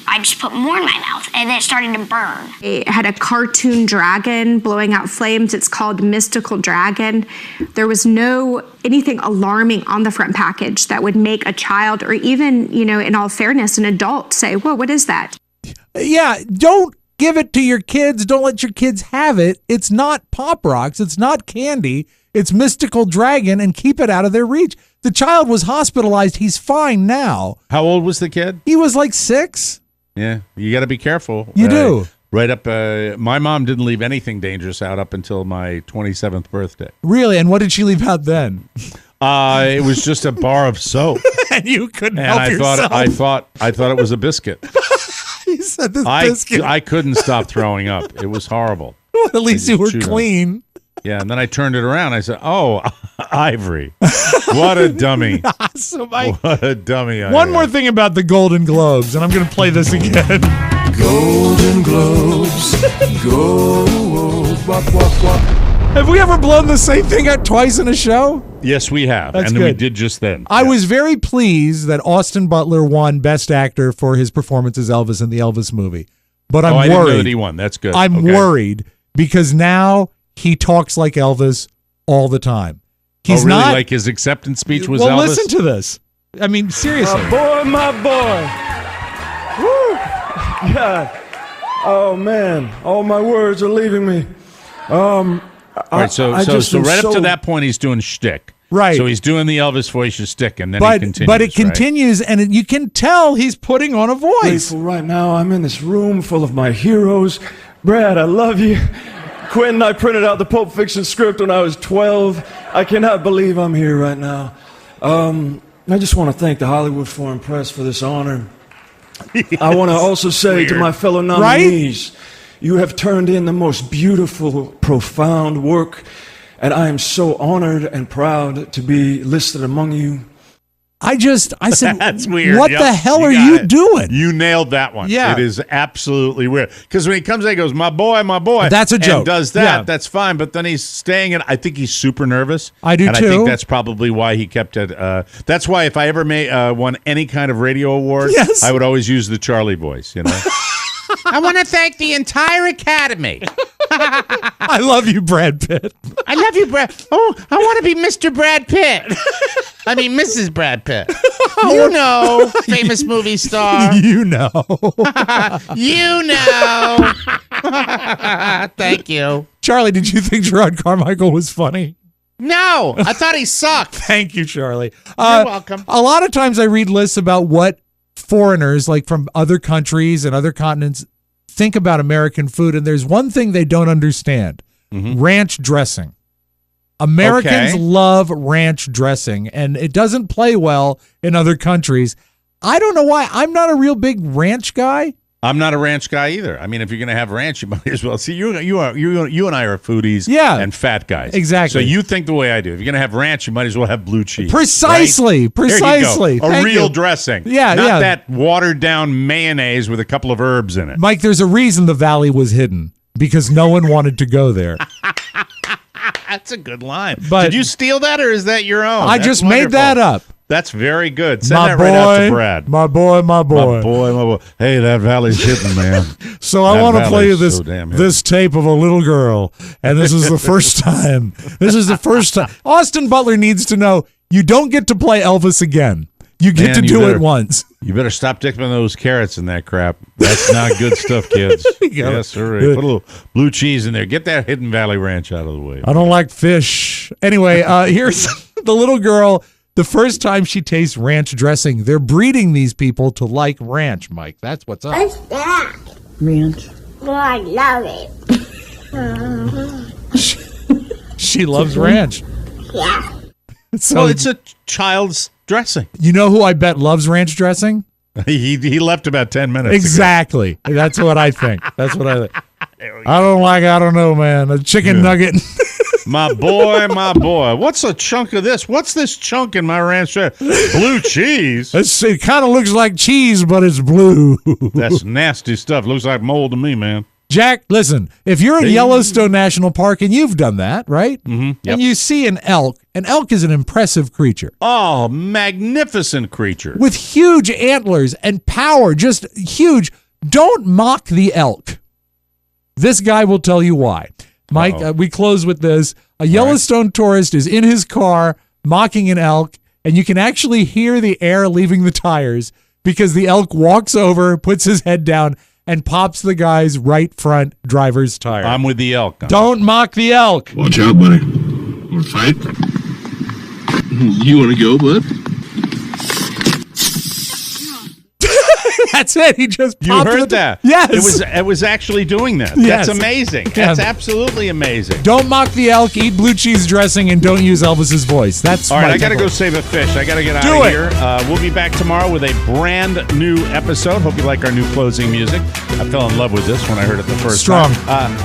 I just put more in my mouth and then it started to burn. It had a cartoon dragon blowing out flames. It's called Mystical Dragon. There was no anything alarming on the front package that would make a child or even, in all fairness, an adult say, whoa, what is that? Yeah, don't give it to your kids. Don't let your kids have it. It's not Pop Rocks. It's not candy. It's Mystical Dragon, and keep it out of their reach. The child was hospitalized. He's fine now. How old was the kid? He was like 6. Yeah, you got to be careful. You do. Right up, my mom didn't leave anything dangerous out up until my 27th birthday. Really? And what did she leave out then? It was just a bar of soap. And you couldn't And help I yourself. thought it was a biscuit. He said this biscuit. I couldn't stop throwing up. It was horrible. Well, at least I you were just chewed on it. clean. Yeah, and then I turned it around. I said, "Oh, Ivory, what a dummy! So, Mike, what a dummy!" One more thing about the Golden Globes, and I'm going to play this again. Golden Globes, go. Wop, wop, wop. Have we ever blown the same thing out twice in a show? Yes, we have, That's and we good. did just then. I was very pleased that Austin Butler won Best Actor for his performance as Elvis in the Elvis movie. But I'm I didn't worried. know that he won. That's good. I'm Okay. worried because now he talks like Elvis all the time. He's really not like his acceptance speech was well, Elvis. listen to this. I mean, seriously. My boy. Woo! God. Oh man, all my words are leaving me. All right, so I just am right up so- to that point, he's doing shtick. Right. So he's doing the Elvis voice shtick, and then he But continues. but it right? continues, and you can tell he's putting on a voice. Grateful right now. I'm in this room full of my heroes. Brad, I love you. Quentin, I printed out the Pulp Fiction script when I was 12. I cannot believe I'm here right now. I just want to thank the Hollywood Foreign Press for this honor. I want to also say to my fellow nominees, you have turned in the most beautiful, profound work, and I am so honored and proud to be listed among you. I said, That's weird. What Yep, the hell you are got you it. doing? You nailed that one. Yeah. It is absolutely weird. Because when he comes in, he goes, my boy. That's a joke. And does that, Yeah. that's fine. But then he's staying in, I think he's super nervous. I do and too. I think that's probably why he kept it. That's why if I ever won any kind of radio award, Yes. I would always use the Charlie voice, you know? I want to thank the entire Academy. I love you, Brad Pitt. I love you, Brad. Oh, I want to be Mr. Brad Pitt. I mean, Mrs. Brad Pitt. You know, famous movie star. You know. You know. Thank you. Charlie, did you think Gerard Carmichael was funny? No, I thought he sucked. Thank you, Charlie. You're welcome. A lot of times I read lists about what foreigners, like from other countries and other continents, think about American food, and there's one thing they don't understand: ranch dressing. Americans Okay. love ranch dressing, and it doesn't play well in other countries. I don't know why. I'm not a real big ranch guy. I'm not a ranch guy either. I mean, if you're going to have ranch, you might as well. See, you and I are foodies and fat guys. Exactly. So you think the way I do. If you're going to have ranch, you might as well have blue cheese. Precisely. Right? Precisely. There you go. A real dressing. Yeah, Not that watered-down mayonnaise with a couple of herbs in it. Mike, there's a reason the valley was hidden, because no one wanted to go there. That's a good line. But did you steal that, or is that your own? I just made that up. That's very good. Send that right out to Brad. My boy. Hey, that valley's hidden, man. So I want to play you this tape of a little girl, and this is the first time. Austin Butler needs to know you don't get to play Elvis again. You get to do it once. You better stop dipping those carrots in that crap. That's not good stuff, kids. Yes, sir. Put a little blue cheese in there. Get that Hidden Valley Ranch out of the way. I don't like fish. Anyway, here's the little girl. The first time she tastes ranch dressing, they're breeding these people to like ranch, Mike. That's what's up. What's that? Ranch. Oh, I love it. She loves ranch. Yeah. So it's a child's dressing. You know who I bet loves ranch dressing? He left about 10 minutes Exactly. ago. That's what I think. I don't know, man. A chicken nugget. My boy. What's a chunk of this? What's this chunk in my ranch? Blue cheese. It kind of looks like cheese, but it's blue. That's nasty stuff. Looks like mold to me, man. Jack, listen, if you're at Yellowstone National Park, and you've done that, right? Mm-hmm. Yep. And you see an elk is an impressive creature. Oh, magnificent creature. With huge antlers and power, just huge. Don't mock the elk. This guy will tell you why. Mike, we close with this. A Yellowstone tourist is in his car mocking an elk, and you can actually hear the air leaving the tires because the elk walks over, puts his head down, and pops the guy's right front driver's tire. I'm with the elk. Don't mock the elk. Watch out, buddy. Want to fight? You want to go, bud? That's it. He just popped. You heard that? Yes. It was actually doing that. Yes. That's amazing. Yeah. That's absolutely amazing. Don't mock the elk, eat blue cheese dressing, and don't use Elvis's voice. That's all right. I got to go save a fish. I got to get out of here. We'll be back tomorrow with a brand new episode. Hope you like our new closing music. I fell in love with this when I heard it the first time.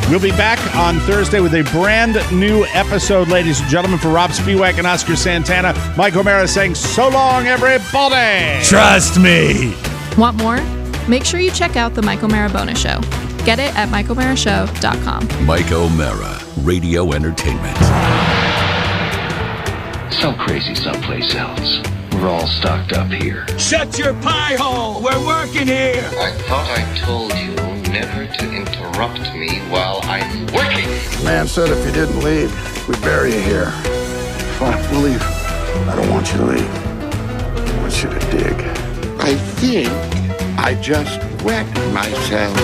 We'll be back on Thursday with a brand new episode, ladies and gentlemen. For Rob Spiewak and Oscar Santana, Mike O'Mara saying so long, everybody. Trust me. Want more? Make sure you check out the Mike O'Mara Bonus Show. Get it at MikeO'MaraShow.com. Mike O'Mara, Radio Entertainment. So crazy someplace else. We're all stocked up here. Shut your pie hole! We're working here! I thought I told you never to interrupt me while I'm working. Man said if you didn't leave, we'd bury you here. Fine, we'll leave. I don't want you to leave. I want you to dig. I think I just wet myself.